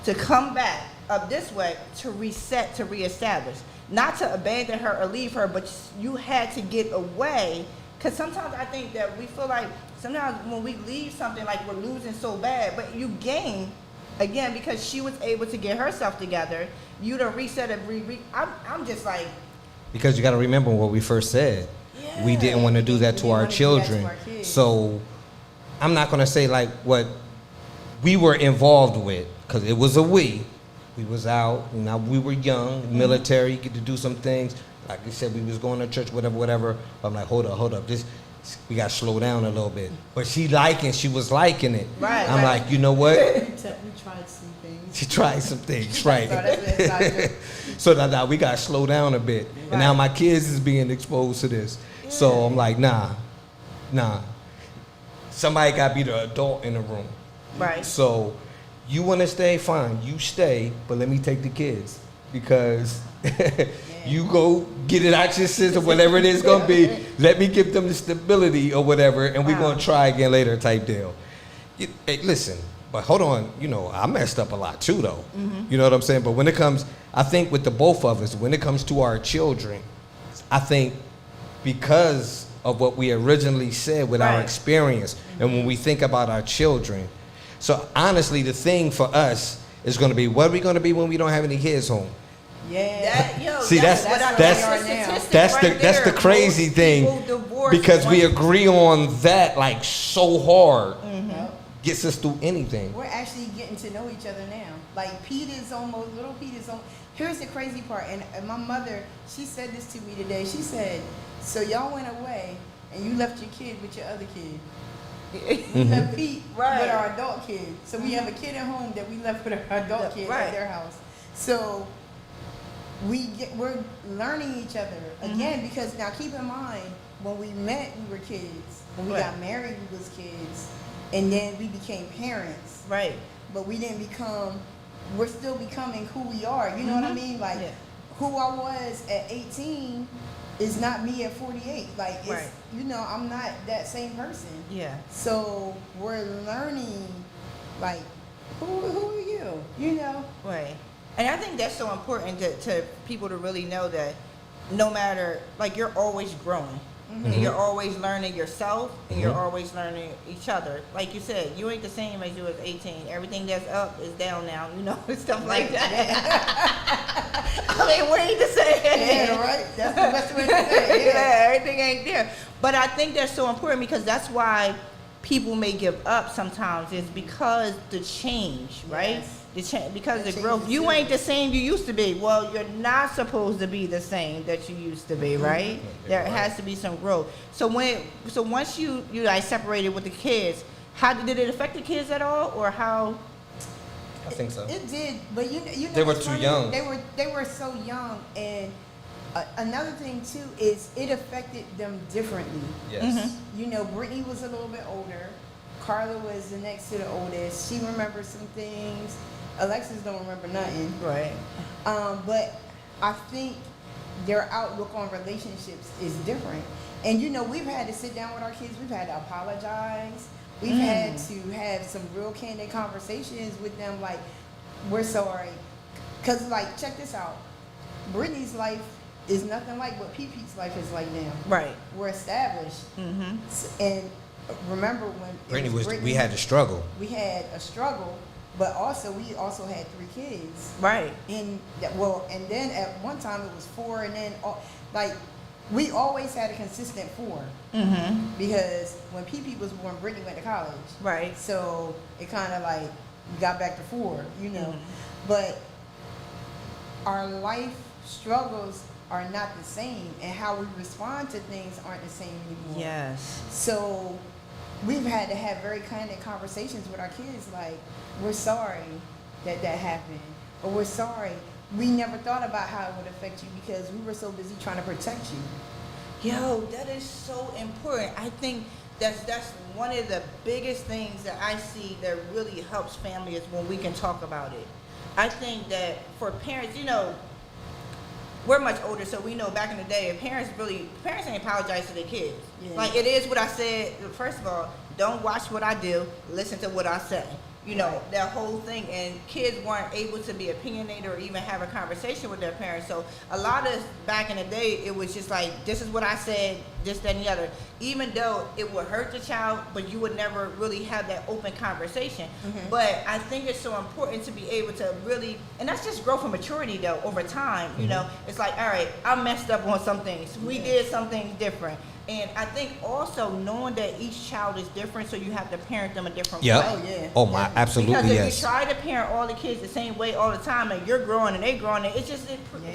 to come back up this way to reset, to reestablish. Not to abandon her or leave her, but you had to get away. Because sometimes I think that we feel like sometimes when we leave something like we're losing so bad, but you gain, again, because she was able to get herself together, you to reset and I'm just like... Because you got to remember what we first said. Yeah. We didn't want to do that to our children. So I'm not going to say like what we were involved with, because it was a we. We was out, you know, we were young, military, get to do some things. Like I said, we was going to church, whatever. I'm like, hold up, we got to slow down a little bit. But she was liking it. Right. I'm like, you know what? We tried some things. She tried some things, right. So that's what it's like. So now we got to slow down a bit. And now my kids is being exposed to this. So I'm like, nah. Somebody got to be the adult in the room. Right. So you want to stay, fine, you stay, but let me take the kids. Because you go get it out your system, whatever it is going to be. Let me give them the stability or whatever, and we're going to try again later type deal. Hey, listen, but hold on, you know, I messed up a lot too, though. You know what I'm saying? But when it comes, I think with the both of us, when it comes to our children, I think because of what we originally said with our experience, and when we think about our children, so honestly, the thing for us is going to be, what are we going to be when we don't have any kids home? Yeah. See, that's the crazy thing, because we agree on that like so hard, gets us through anything. We're actually getting to know each other now. Like little Pete is almost, here's the crazy part, and my mother, she said this to me today. She said, so y'all went away and you left your kid with your other kid. We left Pete with our adult kid. So we have a kid at home that we left with our adult kid at their house. So we're learning each other again, because now keep in mind, when we met, we were kids. When we got married, we was kids. And then we became parents. Right. But we're still becoming who we are. You know what I mean? Like, who I was at 18 is not me at 48. Like, it's, you know, I'm not that same person. Yeah. So we're learning, like, who are you? You know? Right. And I think that's so important to people to really know that no matter, like, you're always growing. And you're always learning yourself, and you're always learning each other. Like you said, you ain't the same as you was 18. Everything that's up is down now, you know, and stuff like that. I mean, we ain't the same. Yeah, right? That's the best way to say it. Yeah, everything ain't there. But I think that's so important, because that's why people may give up sometimes, is because the change, right? Yes. Because the growth, you ain't the same you used to be. Well, you're not supposed to be the same that you used to be, right? There has to be some growth. So once you like separated with the kids, how did it affect the kids at all, or how? I think so. It did, but you know They were what's too funny? young. They were so young, and another thing too is it affected them differently. Yes. You know, Brittany was a little bit older. Carla was the next to the oldest. She remembers some things. Alexis don't remember nothing. Right. But I think their outlook on relationships is different. And you know, we've had to sit down with our kids. We've had to apologize. We've had to have some real candid conversations with them, like, we're sorry. Because, like, check this out. Brittany's life is nothing like what Pete's life is like now. Right. We're established. And remember when Brittany we had to struggle. we had a struggle, but we also had 3 kids. Right. And then at one time it was 4, and then like we always had a consistent 4. Because when Pete was born, Brittany went to college. Right. So it kind of like got back to 4, you know. But our life struggles are not the same, and how we respond to things aren't the same anymore. Yes. So we've had to have very candid conversations with our kids, like, we're sorry that happened, or we're sorry. We never thought about how it would affect you because we were so busy trying to protect you. Yo, that is so important. I think that's one of the biggest things that I see that really helps families when we can talk about it. I think that for parents, you know, we're much older, so we know back in the day, parents ain't apologize to their kids. Yeah. Like, it is what I said. First of all, don't watch what I do, listen to what I say. You know, Right. that whole thing. And kids weren't able to be opinionated or even have a conversation with their parents. So a lot of back in the day, it was just like, this is what I said, this, that, and the other. Even though it would hurt the child, but you would never really have that open conversation. But I think it's so important to be able to really, and that's just growth and maturity though, over time. You know, it's like, all right, I messed up on some things. We did some things different. And I think also knowing that each child is different, so you have to parent them a different Yep. way. Oh, yeah. Oh my, absolutely Because if yes. you try to parent all the kids the same way all the time, and you're growing and they growing, it just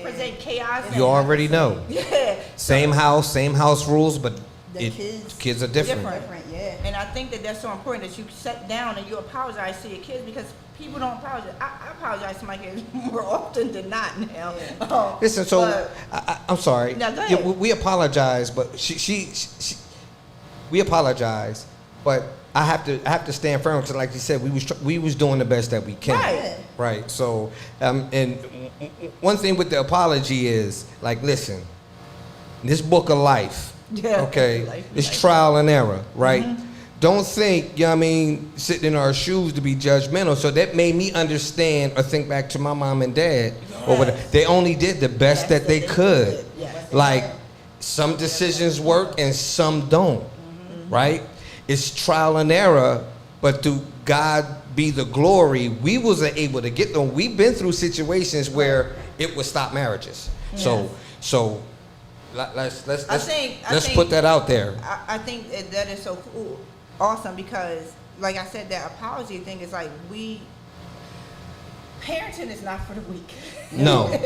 present chaos. You already know. Yeah. Same house rules, but The kids are different. Different, yeah. And I think that that's so important that you sit down and you apologize to your kids, because people don't apologize. I apologize to my kids more often than not now. Yeah. Listen, so but- I'm sorry. No, go Yeah, ahead. we apologize, but we apologize, but I have to stand firm because, like you said, we was doing the best that we can. Right. Right. So, and one thing with the apology is, like, listen, this book of life, Yeah. okay, Life it's is trial and error, right? Don't think, you know what I mean, sitting in our shoes to be judgmental. So that made me understand or think back to my mom and dad. Or whatever. They only did the best that they could. Yes. Like, some decisions work and some don't, right? It's trial and error, but through God be the glory, we wasn't able to get them. We've been through situations where it would stop marriages. So let's think- put that out there. I think that is so cool, awesome, because like I said, that apology thing is like, parenting is not for the weak. No. My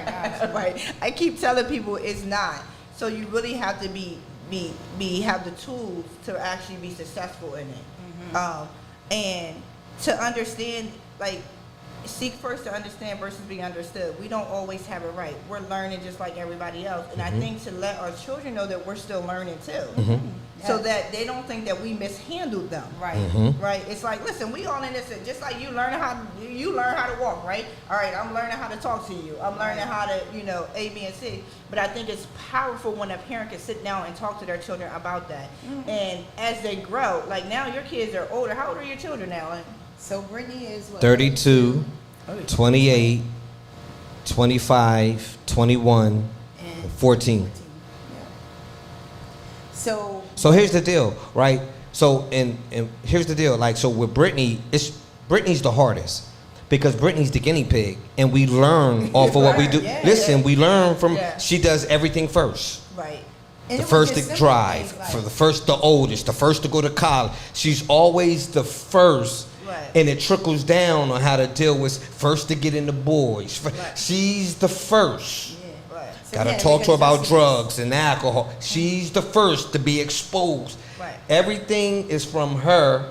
gosh. Right. I keep telling people it's not. So you really have to have the tools to actually be successful in it. And to understand, like, seek first to understand versus be understood. We don't always have it right. We're learning just like everybody else. And I think to let our children know that we're still learning too. So that they don't think that we mishandled them. Right. Right? It's like, listen, we all in this, just like you learn how to walk, right? All right, I'm learning how to talk to you. I'm learning how to, A, B, and C. But I think it's powerful when a parent can sit down and talk to their children about that. And as they grow, like now your kids are older. How old are your children now? Like, So Brittany is what? 32, 28, 25, 21, And 14. Yeah. So here's the deal, right? So and here's the deal, like, so with Brittany, Brittany's the hardest because Brittany's the guinea pig, and we learn off of what we do. Yeah. Listen, we learn from. Yeah. She does everything first. right. And The it was first just to simple drive, things like- for the first, the oldest, the first to go to college. She's always the first, Right. and it trickles down on how to deal with first to get into boys. Right. She's the first. Yeah. Right. So Gotta yeah, talk make to her about adjustments. drugs and alcohol. She's the first to be exposed. Right. Everything is from her,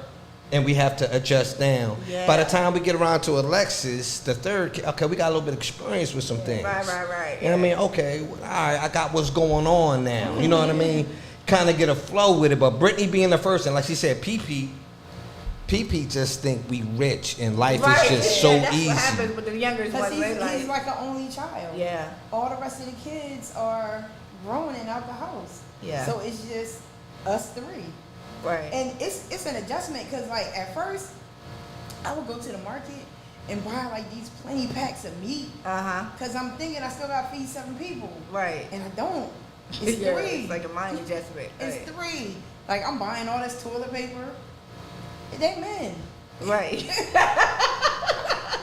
and we have to adjust down. Yeah. By the time we get around to Alexis, the third kid, okay, we got a little bit of experience with some things. Right. You know what I mean? Okay, all right, I got what's going on now. You know what I mean? Kind of get a flow with it. But Brittany being the first, and like she said, PP just think we rich and life is just so that's easy. What happens with the younger Because ones. he's like an only child. Yeah. All the rest of the kids are grown and out the house. Yeah. So it's just us three. Right. And it's an adjustment because like at first I would go to the market and buy like these plenty packs of meat. Because I'm thinking I still got to feed 7 people. Right. And I don't. It's 3. It's like a mind adjustment. It's 3. Like I'm buying all this toilet paper. They men. Right.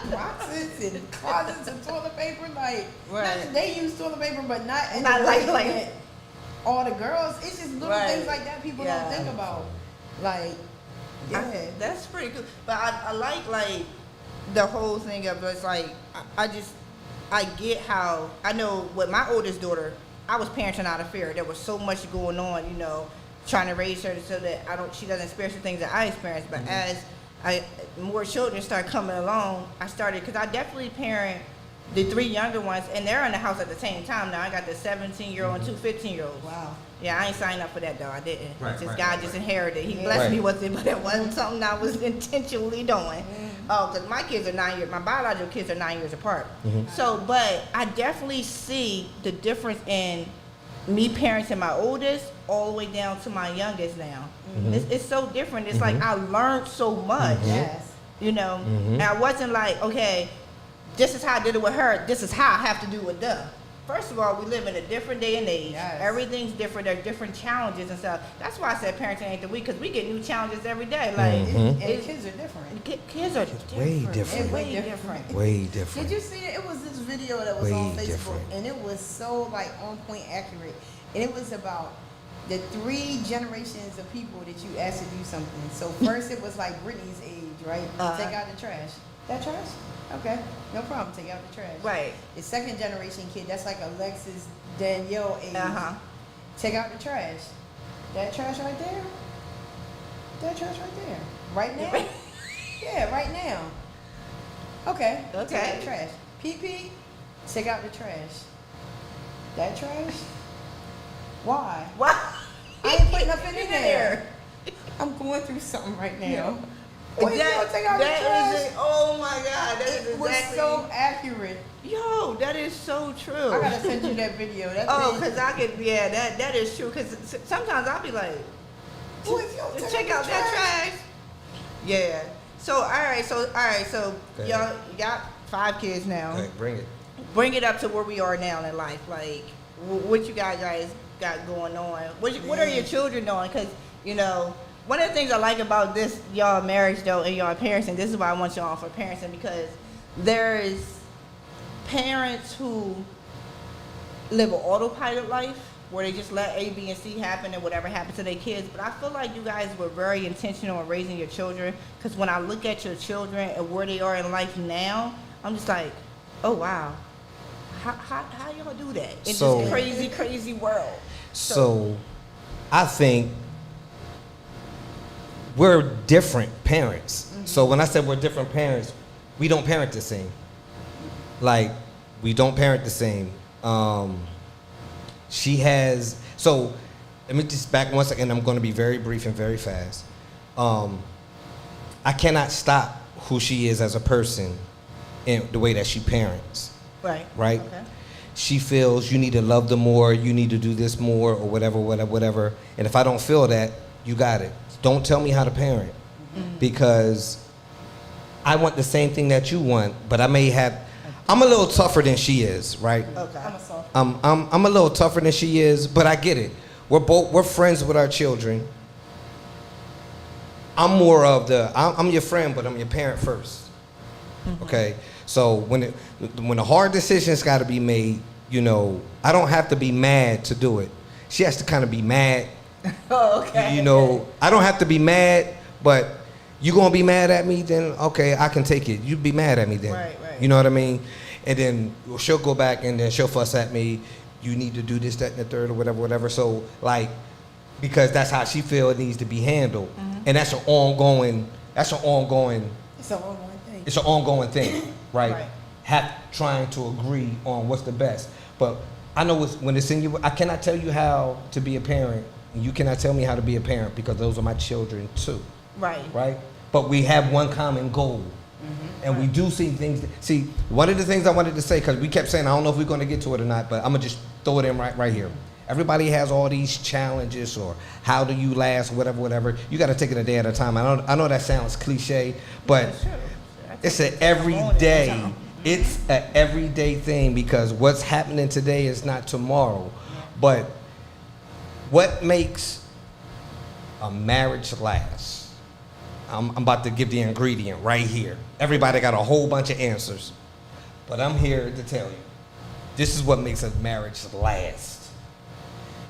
Boxes and closets of toilet paper. Like, Right. not that they use toilet paper, but not in Not the like- way like- that all the girls. It's just little Right. things like that people don't think about. Like, yeah. That's pretty cool. But I like the whole thing of it's like I get how I know with my oldest daughter, I was parenting out of fear. There was so much going on, you know, trying to raise her so that she doesn't experience the things that I experienced. But as more children start coming along, I started because I definitely parent the 3 younger ones, and they're in the house at the same time now. I got the 17-year-old and 2 15-year-olds. Wow. Yeah, I ain't signed up for that though. I didn't. Right, Just right, God right, just right. inherited. He Yeah. blessed me Right. with it, but it wasn't something I was intentionally doing. Oh, because my kids are 9 years. My biological kids are 9 years apart. So, but I definitely see the difference in me parenting my oldest all the way down to my youngest now. It's so different. It's like I learned so much. Yes. You know, and I wasn't like, okay, this is how I did it with her. This is how I have to do it with them. First of all, we live in a different day and age. Yes. Everything's different. There are different challenges and stuff. That's why I said parenting ain't the week, because we get new challenges every day. Like, And kids are different. kids are different. way different. It's Way different. Way different. Did you see it? It was this video that was Way on Facebook, different. and it was so like on point accurate. And it was about the 3 generations of people that you asked to do something. So first it was like Britney's age, right? Take out the trash. That trash? Okay, no problem. Take out the trash. Right. The second generation kid, that's like Alexis, Danielle age. Take out the trash. That trash right there. That trash right there. Right now. Yeah, right now. Okay. Take Okay. out the trash. PP, take out the trash. That trash? Why? Wow. I ain't putting nothing in there. I'm going through something right now. Wait, you gonna take out the trash? Oh my God, that is It was exactly. so accurate. Yo, that is so true. I gotta send you that video. That Oh, thing- because I could, yeah, that is true. Because sometimes I'll be like, Boy, if you don't check out that trash. Yeah. So, all right, so Okay. y'all got 5 kids now. Okay, bring it. Bring it up to where we are now in life. Like, what you guys got going on? What are your children doing? Because, you know, one of the things I like about this, y'all marriage, though, and y'all parenting, this is why I want y'all for parenting, because there's parents who live an autopilot life where they just let A, B, and C happen and whatever happens to their kids. But I feel like you guys were very intentional in raising your children, because when I look at your children and where they are in life now, I'm just like, oh, wow. How y'all do that in So- this crazy, crazy world? So, I think we're different parents. So when I said we're different parents, we don't parent the same. Like, we don't parent the same. She has, so let me just back 1 second. I'm going to be very brief and very fast. I cannot stop who she is as a person in the way that she parents. Right. Right? Okay. She feels you need to love them more, you need to do this more, or whatever. And if I don't feel that, you got it. Don't tell me how to parent, because I want the same thing that you want, but I'm a little tougher than she is, right? Okay. I'm a soft. I'm a little tougher than she is, but I get it. We're friends with our children. I'm more of I'm your friend, but I'm your parent first. Okay? So when the hard decisions got to be made, you know, I don't have to be mad to do it. She has to kind of be mad. Oh, okay. You know, I don't have to be mad, but you gonna be mad at me, then okay, I can take it. You be mad at me then. Right. You know what I mean? And then she'll go back and then she'll fuss at me. You need to do this, that, and the third, or whatever. So like, because that's how she feel it needs to be handled, and that's an ongoing That's an ongoing. It's an ongoing thing. It's an ongoing thing, right? Right. Trying to agree on what's the best. But I know when it's in you, I cannot tell you how to be a parent, and you cannot tell me how to be a parent because those are my children too. Right. Right? But we have one common goal. And we do see things. See, one of the things I wanted to say, because we kept saying, I don't know if we're going to get to it or not, but I'm going to just throw it in right here. Everybody has all these challenges, or how do you last, whatever. You got to take it a day at a time. I know that sounds cliche, but it's an everyday. It's an everyday thing, because what's happening today is not tomorrow. But what makes a marriage last? I'm about to give the ingredient right here. Everybody got a whole bunch of answers, but I'm here to tell you, this is what makes a marriage last.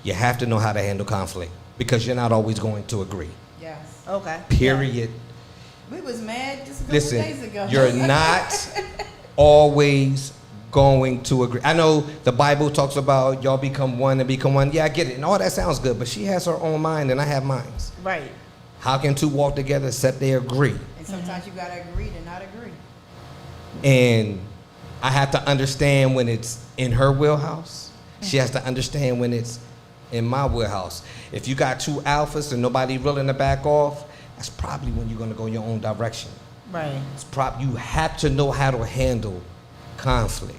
You have to know how to handle conflict, because you're not always going to agree. Yes. Okay. Period. We was mad just a couple days ago. You're not always going to agree. I know the Bible talks about y'all become one and become one. Yeah, I get it. And all that sounds good, but she has her own mind and I have mine. Right. How can two walk together except they agree? And sometimes you gotta agree to not agree. And I have to understand when it's in her wheelhouse. She has to understand when it's in my wheelhouse. If you got two alphas and nobody willing to back off, that's probably when you're gonna go your own direction. Right. You have to know how to handle conflict.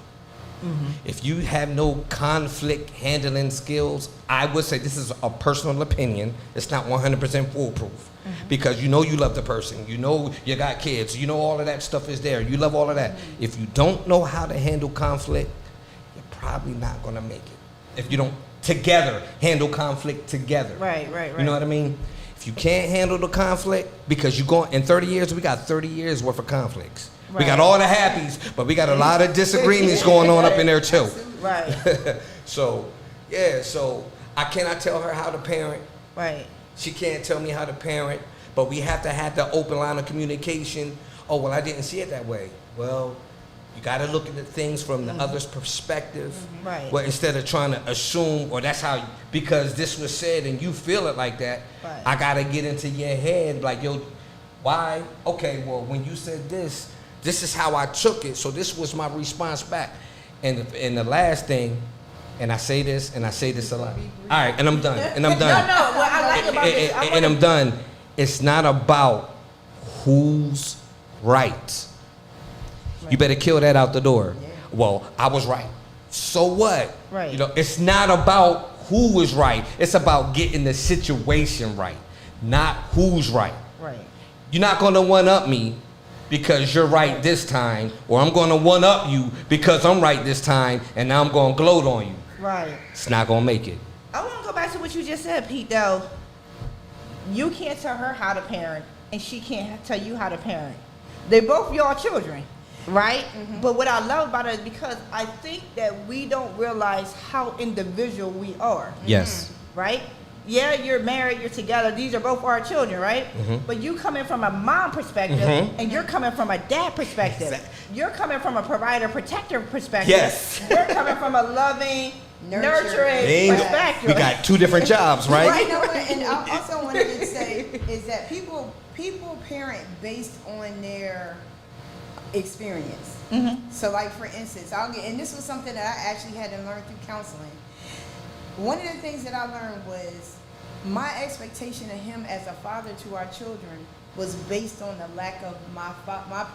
If you have no conflict handling skills, I would say, this is a personal opinion, it's not 100% foolproof. Because you know you love the person, you know you got kids, you know all of that stuff is there, you love all of that. If you don't know how to handle conflict, you're probably not gonna make it. If you don't handle conflict together. Right. You know what I mean? If you can't handle the conflict, because you're going, in 30 years, we got 30 years worth of conflicts. We got all the happies, but we got a lot of disagreements going on up in there too. Right. So I cannot tell her how to parent. Right. She can't tell me how to parent, but we have to have the open line of communication. Oh, well, I didn't see it that way. Well, you got to look at the things from the other's perspective. Right. Well, instead of trying to assume, or that's how, because this was said and you feel it like that, Right. I got to get into your head like, yo, why? Okay, well, when you said this is how I took it, so this was my response back. And the last thing, and I say this a lot. All right, and I'm done. No, what I like about this, And I'm done. It's not about who's right. You better kill that out the door. Well, I was right. So what? Right. You know, it's not about who was right. It's about getting the situation right, not who's right. Right. You're not going to one-up me because you're right this time, or I'm going to one-up you because I'm right this time, and now I'm going to gloat on you. Right. It's not going to make it. I want to go back to what you just said, Pete, though. You can't tell her how to parent, and she can't tell you how to parent. They both your children, right? But what I love about it is because I think that we don't realize how individual we are. Yes. Right? Yeah, you're married, you're together. These are both our children, right? But you coming from a mom perspective, and you're coming from a dad perspective. You're coming from a provider, protector perspective. Yes. You're coming from a loving, nurturing Bingo. perspective. We got two different jobs, right? Right. You know what? And I also wanted to say is that people parent based on their experience. So, like for instance, and this was something that I actually had to learn through counseling. One of the things that I learned was my expectation of him as a father to our children was based on the lack of my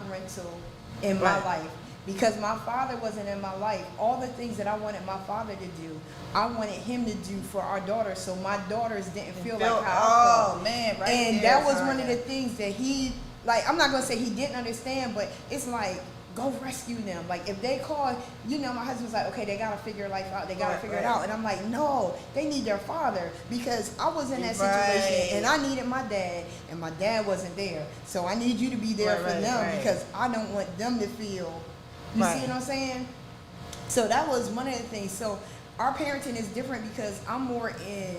parental in my life. Because my father wasn't in my life, all the things that I wanted my father to do, I wanted him to do for our daughters, so my daughters didn't feel like how I felt. Oh, man, right. And there, that was Tanya. one of the things that he, like, I'm not going to say he didn't understand, but it's like, go rescue them. Like, if they call, you know, my husband's like, okay, they got to figure life out. They got to figure it out. And I'm like, no, they need their father, because I was in that situation and I needed my dad, and my dad wasn't there. So I need you to be there for them because I don't want them to feel, you see what I'm saying? So that was one of the things. So our parenting is different because I'm more in,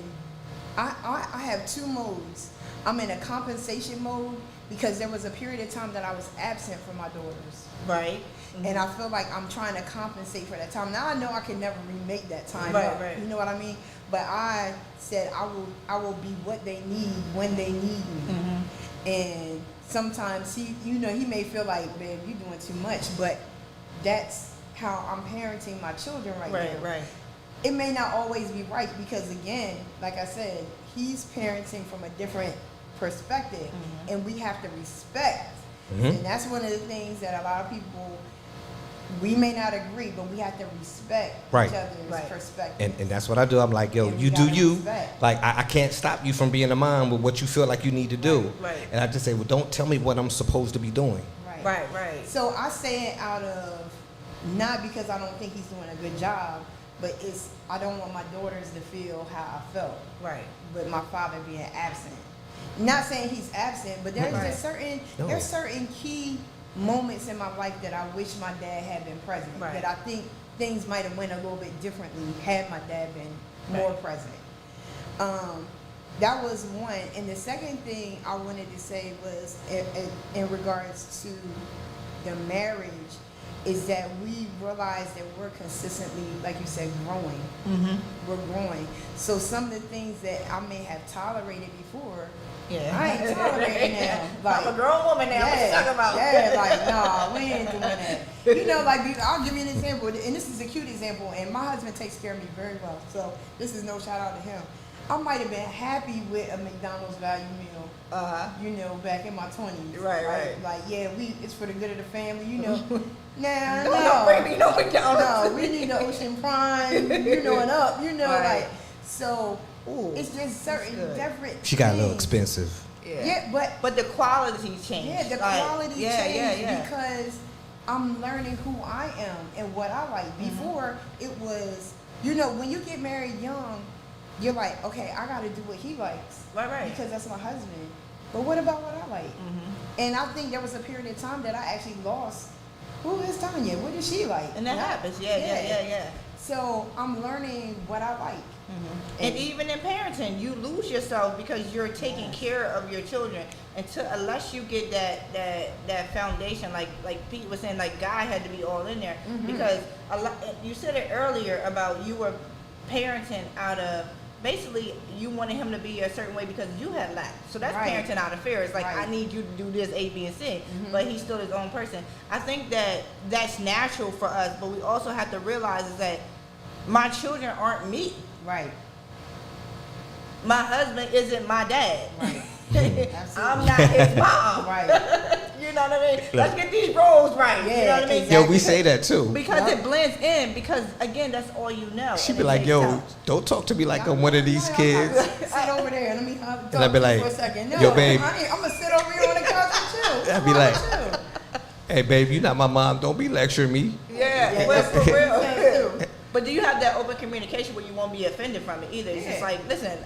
I have two modes. I'm in a compensation mode because there was a period of time that I was absent from my daughters. Right. And I feel like I'm trying to compensate for that time. Now I know I can never remake that time up. Right. You know what I mean? But I said I will be what they need when they need me. And sometimes he may feel like, babe, you're doing too much, but that's how I'm parenting my children right now. Right. It may not always be right because, again, like I said, he's parenting from a different perspective, and we have to respect. And that's one of the things that a lot of people, we may not agree, but we have to respect each other's perspective. And that's what I do. I'm like, yo, And you we do gotta you. respect. Like, I can't stop you from being a mom with what you feel like you need to do. Right. And I just say, well, don't tell me what I'm supposed to be doing. Right. So I say it out of, not because I don't think he's doing a good job, but I don't want my daughters to feel how I felt. Right. With my father being absent. Not saying he's absent, but there's just certain key moments in my life that I wish my dad had been present. Right. That I think things might have went a little bit differently had my dad been more present. That was one. And the second thing I wanted to say was in regards to the marriage, is that we realize that we're consistently, like you said, growing. We're growing. So some of the things that I may have tolerated before, I ain't tolerating now. Like, I'm a grown woman now. What you talking about? Nah, we ain't doing that. You know, like, I'll give you an example, and this is a cute example, and my husband takes care of me very well, so this is no shout out to him. I might have been happy with a McDonald's value meal, back in my 20s. Right. Like, it's for the good of the family, No, Don't bring me no McDonald's. No, we need the Ocean Prime, and up, Right. like, so it's just certain different She got a little things. expensive. Yeah, but the quality changed. Yeah, the quality changed because I'm learning who I am and what I like. Before, it was, when you get married young, you're like, okay, I got to do what he likes. Right. Because that's my husband. But what about what I like? And I think there was a period of time that I actually lost. Who is Tanya? What does she like? And that happens. Yeah. So I'm learning what I like. And even in parenting, you lose yourself because you're taking care of your children. Unless you get that foundation, like Pete was saying, like God had to be all in there. Because you said it earlier about you were parenting out of, basically you wanted him to be a certain way because you had lacked. So that's parenting out of fear. It's like, I need you to do this A, B, and C. But he's still his own person. I think that's natural for us, but we also have to realize is that my children aren't me. Right. My husband isn't my dad. Right. I'm not his mom. Right. You know what I mean? Let's get these roles right. Yeah, you know what I mean? exactly. Yo, we say that too. Because it blends in. Because again, that's all you know. She and be it like, takes yo, time. don't talk to me like I'm one of these kids. Sit over there. Let me talk And I'd be like, for a second. No, yo, babe. I'm going to sit over here on the couch with you. I'd be like, hey, babe, you're not my mom. Don't be lecturing me. Yeah, well, for real. But do you have that open communication where you won't be offended from it either? It's just like, listen,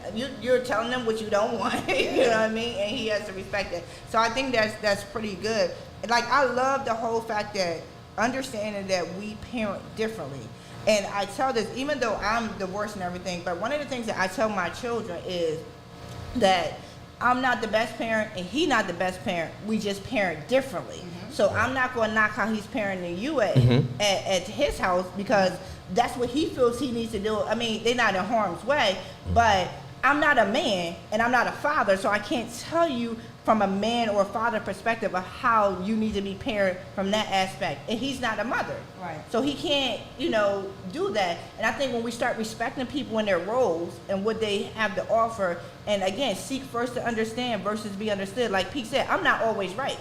you're telling them what you don't want, you know what I mean? And he has to respect it. So I think that's pretty good. Like, I love the whole fact that understanding that we parent differently. And I tell this, even though I'm divorced and everything, but one of the things that I tell my children is that I'm not the best parent and he not the best parent. We just parent differently. So I'm not going to knock how he's parenting you at his house because that's what he feels he needs to do. I mean, they're not in harm's way, but I'm not a man and I'm not a father, so I can't tell you from a man or a father perspective of how you need to be parent from that aspect. And he's not a mother. Right. So he can't, do that. And I think when we start respecting people in their roles and what they have to offer, and again, seek first to understand versus be understood. Like Pete said, I'm not always right.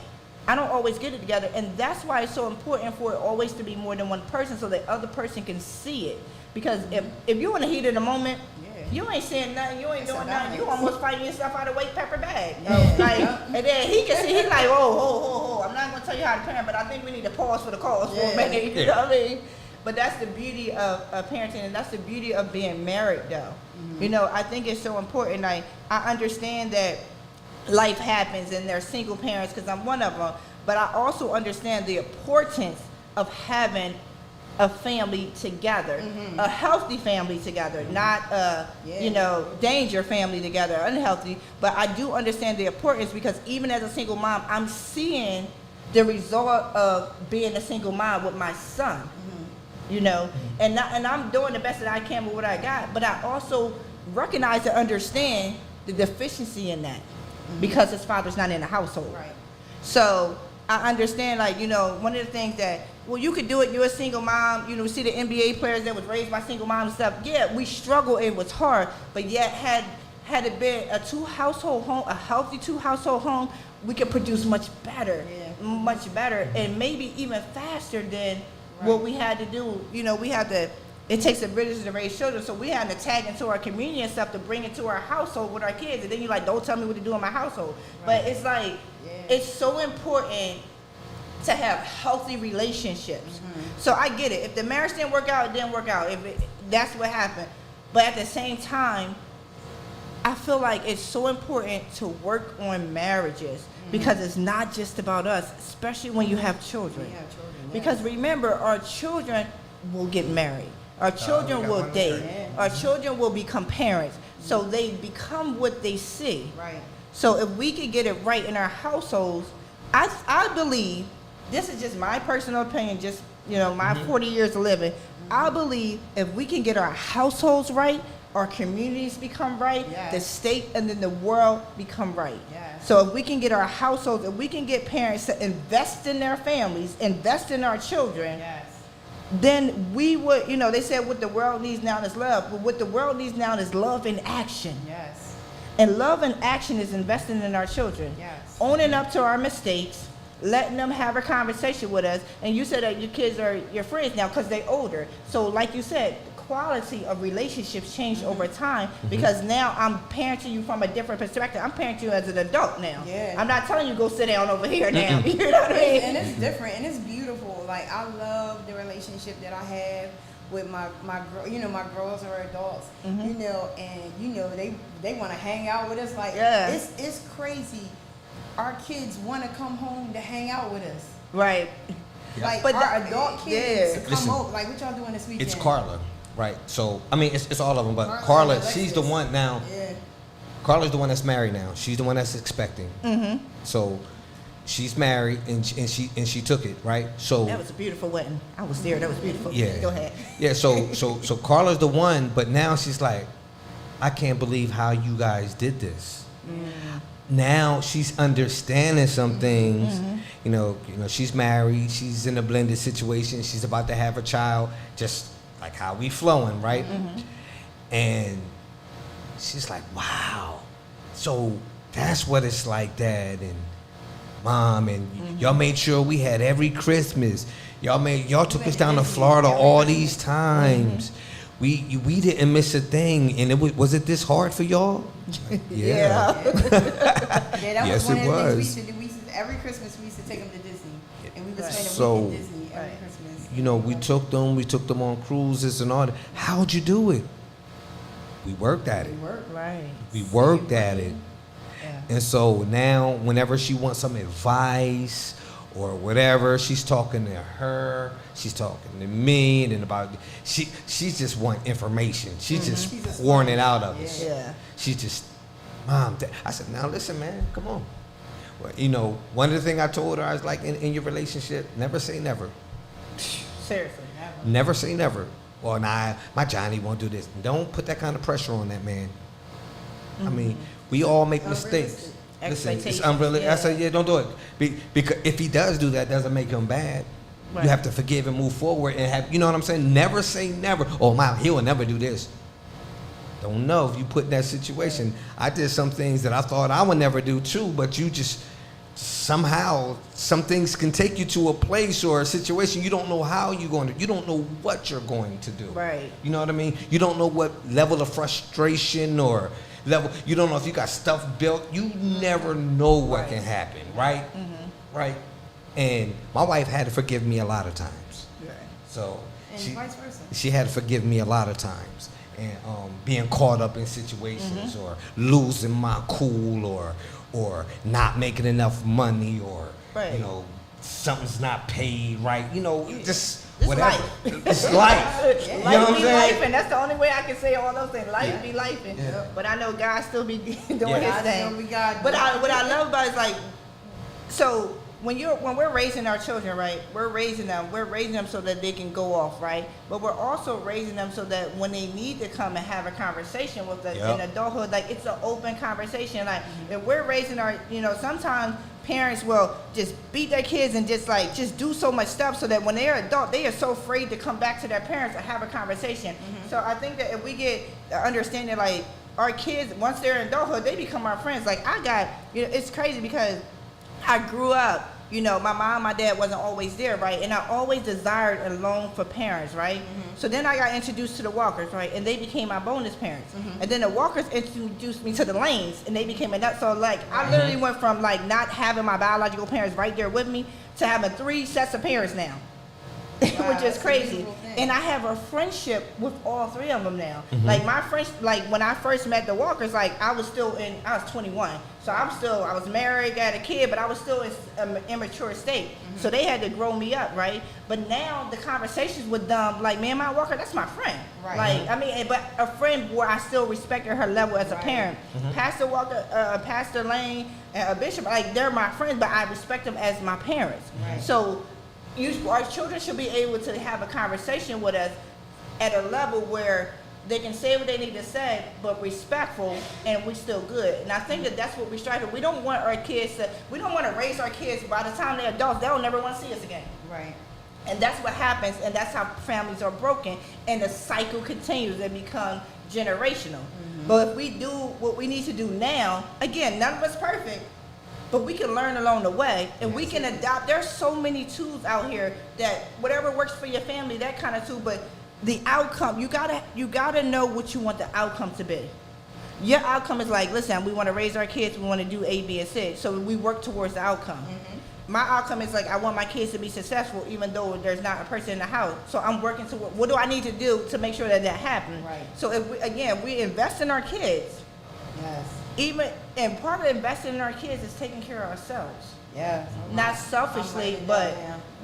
I don't always get it together. And that's why it's so important for it always to be more than one person so that other person can see it. Because if you're in the heat of the moment, you ain't saying nothing, you ain't doing nothing, you almost fighting yourself out of white pepper bag. And then he can see, he's like, oh, I'm not going to tell you how to parent, but I think we need to pause for the cause for a minute, you know what I mean? But that's the beauty of parenting, and that's the beauty of being married, though. I think it's so important. Like, I understand that life happens and they're single parents because I'm one of them, but I also understand the importance of having a family together, a healthy family together, not a danger family together, unhealthy. But I do understand the importance because even as a single mom, I'm seeing the result of being a single mom with my son. And I'm doing the best that I can with what I got, but I also recognize and understand the deficiency in that because his father's not in the household. Right. So I understand, like, you know, one of the things that, well, you could do it, you're a single mom, you know, see the NBA players that was raised by single moms and stuff. Yeah, we struggle, it was hard, but yet had it been a two-household home, a healthy two-household home, we could produce much better, and maybe even faster than what we had to do. You know, we had to, it takes a village to raise children, so we had to tag into our community and stuff to bring it to our household with our kids, and then you're like, don't tell me what to do in my household. But it's like, it's so important to have healthy relationships. So I get it. If the marriage didn't work out, it didn't work out. That's what happened. But at the same time, I feel like it's so important to work on marriages because it's not just about us, especially when you have children. Because remember, our children will get married. Our children will date. Our children will become parents. So they become what they see. Right. So if we could get it right in our households, I believe, this is just my personal opinion, just, you know, my 40 years of living, I believe if we can get our households right, our communities become right, the state and then the world become right. So if we can get our households, if we can get parents to invest in their families, invest in our children, then we would, you know, they said what the world needs now is love, but what the world needs now is love in action. And love and action is investing in our children. Owning up to our mistakes, letting them have a conversation with us. And you said that your kids are your friends now because they're older. So like you said, the quality of relationships change over time because now I'm parenting you from a different perspective. I'm parenting you as an adult now. I'm not telling you go sit down over here now. You know what I mean? And it's different and it's beautiful. Like, I love the relationship that I have with my you know, my girls are adults, you know, and you know they want to hang out with us. Like, it's crazy. Our kids want to come home to hang out with us. Right. Like, but our adult kids to come Listen, over. Like, what y'all doing this weekend? It's Carla, right? So, I mean, it's all of them, but Carla, she's the one now. Carla's the one that's married now. She's the one that's expecting. So, she's married and she took it, right? So that was a beautiful wedding. I was there. That was beautiful. Yeah. Go ahead. Yeah. So Carla's the one, but now she's like, I can't believe how you guys did this. Now she's understanding some things. You know, she's married. She's in a blended situation. She's about to have a child, just like how we flowing, right? And she's like, wow. So that's what it's like, Dad and Mom, and y'all made sure we had every Christmas. Y'all took us down to Florida all these times. We didn't miss a thing, and was it this hard for y'all? Yeah. That Yes, was one it of the things was. we used to do. Every Christmas we used to take them to Disney, and we would spend a So, week in Disney every Christmas. You know, we took them on cruises and all that. How'd you do it? We worked at it. We worked at it. And so now, whenever she wants some advice or whatever, she's talking to her, she's talking to me, and then she just want information. She's just pouring it out of us. She just, Mom, Dad. I said, now listen, man, come on. Well, you know, one of the things I told her, I was like, in your relationship, never say never. Seriously, Never say never. Well, nah, my Johnny won't do this. Don't put that kind of pressure on that man. I mean, we all make mistakes. Listen, it's unrealistic. I said, yeah, don't do it. Because if he does do that, doesn't make him bad. You have to forgive and move forward and have, you know what I'm saying? Never say never. Oh, my, he will never do this. Don't know if you put in that situation. I did some things that I thought I would never do too, but you just somehow, some things can take you to a place or a situation you don't know how you're going to, you don't know what you're going to do. Right. You know what I mean? You don't know what level of frustration or level, you don't know if you got stuff built. You never know what can happen, right? Right? And my wife had to forgive me a lot of times. So And vice versa. she had to forgive me a lot of times. And being caught up in situations or losing my cool or not making enough money or, you know, something's not paid right. You know, just whatever. Life. It's life. You know what I'm Life be saying? life, and that's the only way I can say all those things. Life be life, but I know God still be doing his thing. But what I love about it is like, so when we're raising our children, right? We're raising them so that they can go off, right? But we're also raising them so that when they need to come and have a conversation with us in adulthood, like it's an open conversation. Like if we're raising our, sometimes parents will just beat their kids and just do so much stuff so that when they're adult, they are so afraid to come back to their parents and have a conversation. So I think that if we get the understanding, like our kids, once they're in adulthood, they become our friends. Like it's crazy because I grew up, my mom, my dad wasn't always there, right? And I always desired a loan for parents, right? So then I got introduced to the Walkers, right? And they became my bonus parents. And then the Walkers introduced me to the Lanes, and they became so like I literally went from like not having my biological parents right there with me to having 3 sets of parents now. Wow, which is crazy. And I have a friendship with all 3 of them now. Like my friends, like when I first met the Walkers, like I was 21. So I was married, got a kid, but I was still in an immature state. So they had to grow me up, right? But now the conversations with them, like me and my Walker, that's my friend. Right. Like, I mean, but a friend where I still respected her level as a parent. Pastor Walker, Pastor Lane, and a Bishop, like they're my friends, but I respect them as my parents. So our children should be able to have a conversation with us at a level where they can say what they need to say, but respectful, and we still good. And I think that that's what we strive for. We don't want to raise our kids by the time they're adults, they'll never want to see us again. Right. And that's what happens, and that's how families are broken, and the cycle continues and become generational. But if we do what we need to do now, again, none of us perfect, but we can learn along the way, and we can adopt. There's so many tools out here that whatever works for your family, that kind of tool, but the outcome, you gotta know what you want the outcome to be. Your outcome is like, listen, we want to raise our kids, we want to do A, B, and C, so we work towards the outcome. My outcome is like, I want my kids to be successful, even though there's not a person in the house. So I'm working to what do I need to do to make sure that happens. Right. So if we invest in our kids. Yes. And part of investing in our kids is taking care of ourselves. Yeah. Not selfishly, but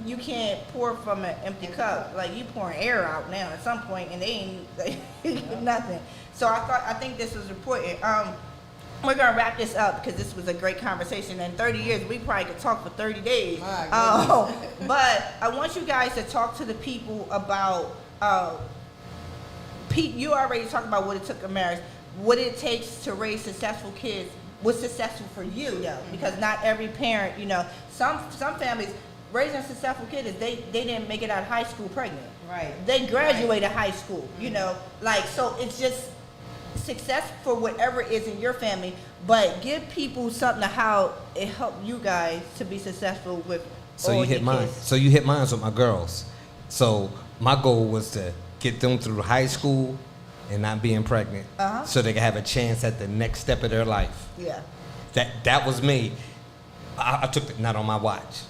you can't pour from an empty cup. Like you pouring air out now at some point, and they ain't nothing. So I think this was important. We're gonna wrap this up because this was a great conversation. In 30 years, we probably could talk for 30 days. But I want you guys to talk to the people about. Pete, you already talked about what it took in marriage. What it takes to raise successful kids, what's successful for you though, because not every parent, some families raising successful kids, they didn't make it out of high school pregnant. Right. They graduated high school, so it's just success for whatever is in your family, but give people something to how it helped you guys to be successful with So all you hit your mine. kids. So you hit mine with my girls. So my goal was to get them through high school and not being pregnant, so they can have a chance at the next step of their life. Yeah. That was me. I took it not on my watch.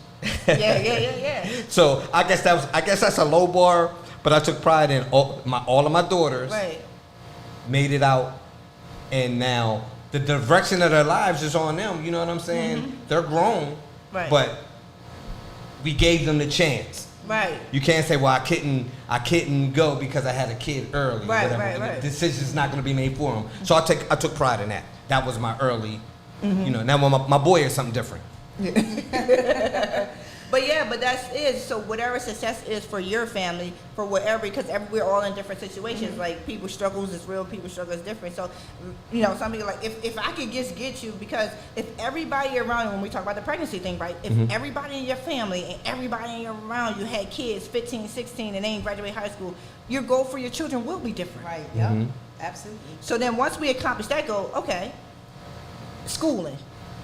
Yeah. So I guess that's a low bar, but I took pride in all of my daughters. Right. Made it out, and now the direction of their lives is on them. You know what I'm saying? They're grown, but we gave them the chance. Right. You can't say, well, I couldn't go because I had a kid early. Right. The decision's not going to be made for them. So I took pride in that. That was my early, now my boy is something different. But that's it. So whatever success is for your family, for whatever, because we're all in different situations. Like people's struggles is real, people's struggles is different. So, some people like, if I could just get you, because if everybody around, when we talk about the pregnancy thing, right? If everybody in your family and everybody around you had kids 15, 16, and they ain't graduate high school, your goal for your children will be different. Right. Yeah. Absolutely. So then once we accomplish that goal, okay, schooling.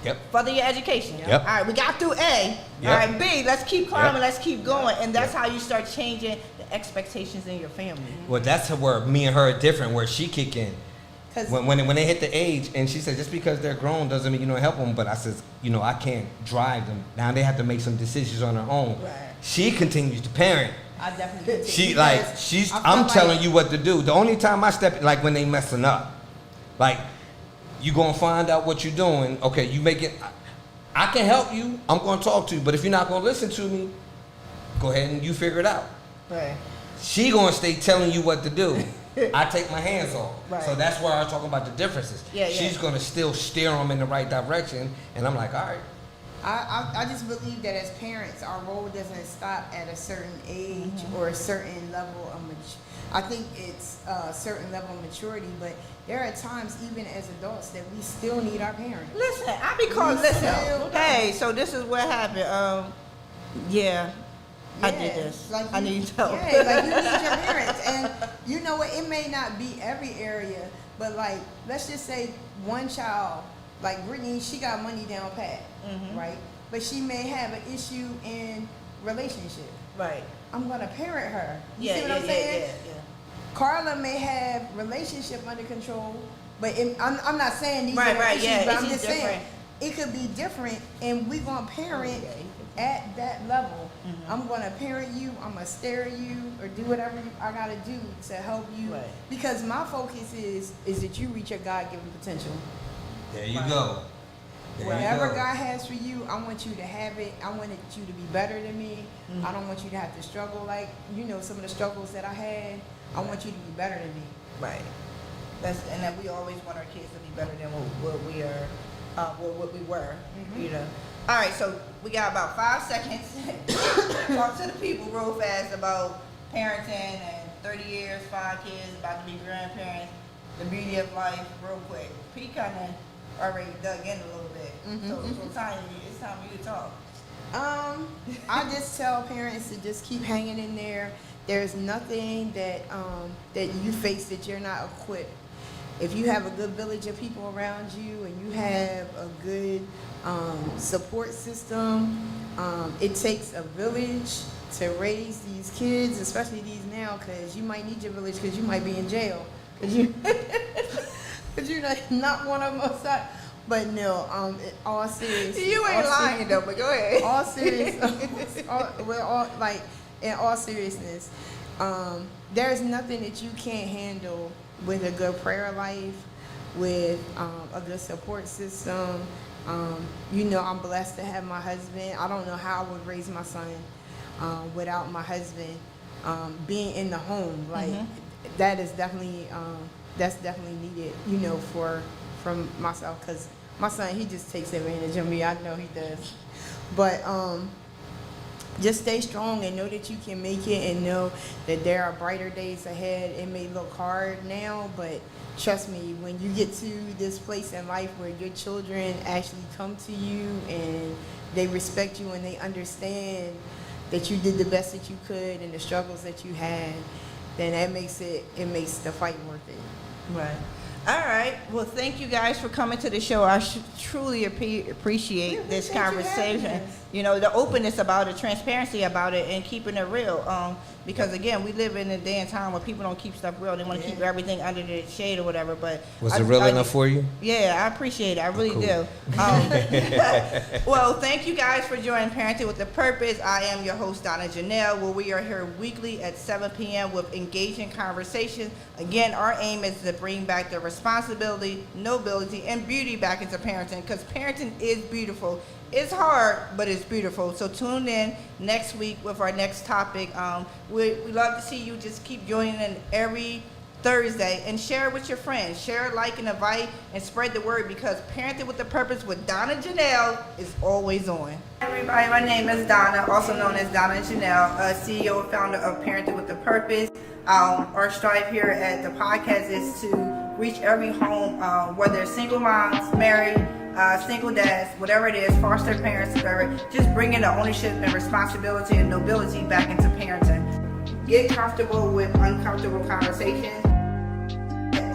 Yep. Further your education. Yep. All right, we got through A. Yep. All right, B, let's keep climbing, let's keep going. And that's how you start changing the expectations in your family. Well, that's where me and her are different, where she kick in. When they hit the age, and she said, just because they're grown doesn't mean, help them. But I says, I can't drive them. Now they have to make some decisions on their own. Right. She continues to parent. I definitely continue. I'm telling you what to do. The only time I step, like when they messing up, like, you gonna find out what you're doing. Okay, you make it. I can help you. I'm gonna talk to you. But if you're not gonna listen to me, go ahead and you figure it out. Right. She gonna stay telling you what to do. I take my hands off. Right. So that's where I was talking about the differences. She's gonna still steer them in the right direction, and I'm like, all right, I just believe that as parents, our role doesn't stop at a certain age or a certain level of I think it's a certain level of maturity, but there are times, even as adults, that we still need our parents. Listen, I be called, hey, so this is what happened. Yeah, I did this. Like I need help. Yeah, like you need your parents. And you know what, it may not be every area, but like, let's just say one child, like Brittany, she got money down pat, right? But she may have an issue in relationship. Right. I'm gonna parent her. You Yeah, see what I'm saying? Yeah. Carla may have relationship under control, but I'm not saying these are Right, issues, yeah, but I'm it's just different. saying it could be different, and we're gonna parent at that level. I'm gonna parent you, I'm gonna stare at you, or do whatever I gotta do to help you, Right. because my focus is that you reach your God-given potential. There you go. There Whatever you go. God has for you, I want you to have it. I want you to be better than me. I don't want you to have to struggle like, some of the struggles that I had. I want you to be better than me. Right. And then we always want our kids to be better than what we are, what we were. All right, so we got about 5 seconds. Talk to the people real fast about parenting and 30 years, 5 kids, about to be grandparents, the beauty of life, real quick. Pete kind of already dug in a little bit. So Tanya, it's time for you to talk. I just tell parents to just keep hanging in there. There's nothing that you face that you're not equipped. If you have a good village of people around you and you have a good support system, it takes a village to raise these kids, especially these now, because you might need your village because you might be in jail. Because you're not one of them outside. But no, all serious. You ain't lying though, but go ahead. All serious. In all seriousness, there's nothing that you can't handle with a good prayer life, with a good support system. I'm blessed to have my husband. I don't know how I would raise my son without my husband being in the home. Like that is definitely that's definitely needed. From myself, because my son, he just takes advantage of me. I know he does. But just stay strong and know that you can make it, and know that there are brighter days ahead. It may look hard now, but trust me, when you get to this place in life where your children actually come to you and they respect you and they understand that you did the best that you could and the struggles that you had, then it makes the fight worth it. Right. All right. Well, thank you guys for coming to the show. I truly appreciate this conversation. The openness about it, transparency about it, and keeping it real. Because again, we live in a day and time where people don't keep stuff real. They want to keep everything under the shade or whatever. But was it real enough for you? Yeah, I appreciate it. I really do. Well, thank you guys for joining Parenting with a Purpose. I am your host, Donna Janel, where we are here weekly at 7 p.m. with engaging conversations. Again, our aim is to bring back the responsibility, nobility, and beauty back into parenting, because parenting is beautiful. It's hard, but it's beautiful. So tune in next week with our next topic. We love to see you. Just keep joining in every Thursday and share it with your friends. Share, like, and invite, and spread the word, because Parenting with a Purpose with Donna Janel is always on. Hi everybody, my name is Donna, also known as Donna Janel, CEO and founder of Parenting with a Purpose. Our strive here at the podcast is to reach every home, whether it's single moms, married, single dads, whatever it is, foster parents, whatever, just bringing the ownership and responsibility and nobility back into parenting. Get comfortable with uncomfortable conversations.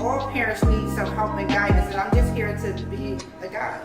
All parents need some help and guidance, and I'm just here to be a guide.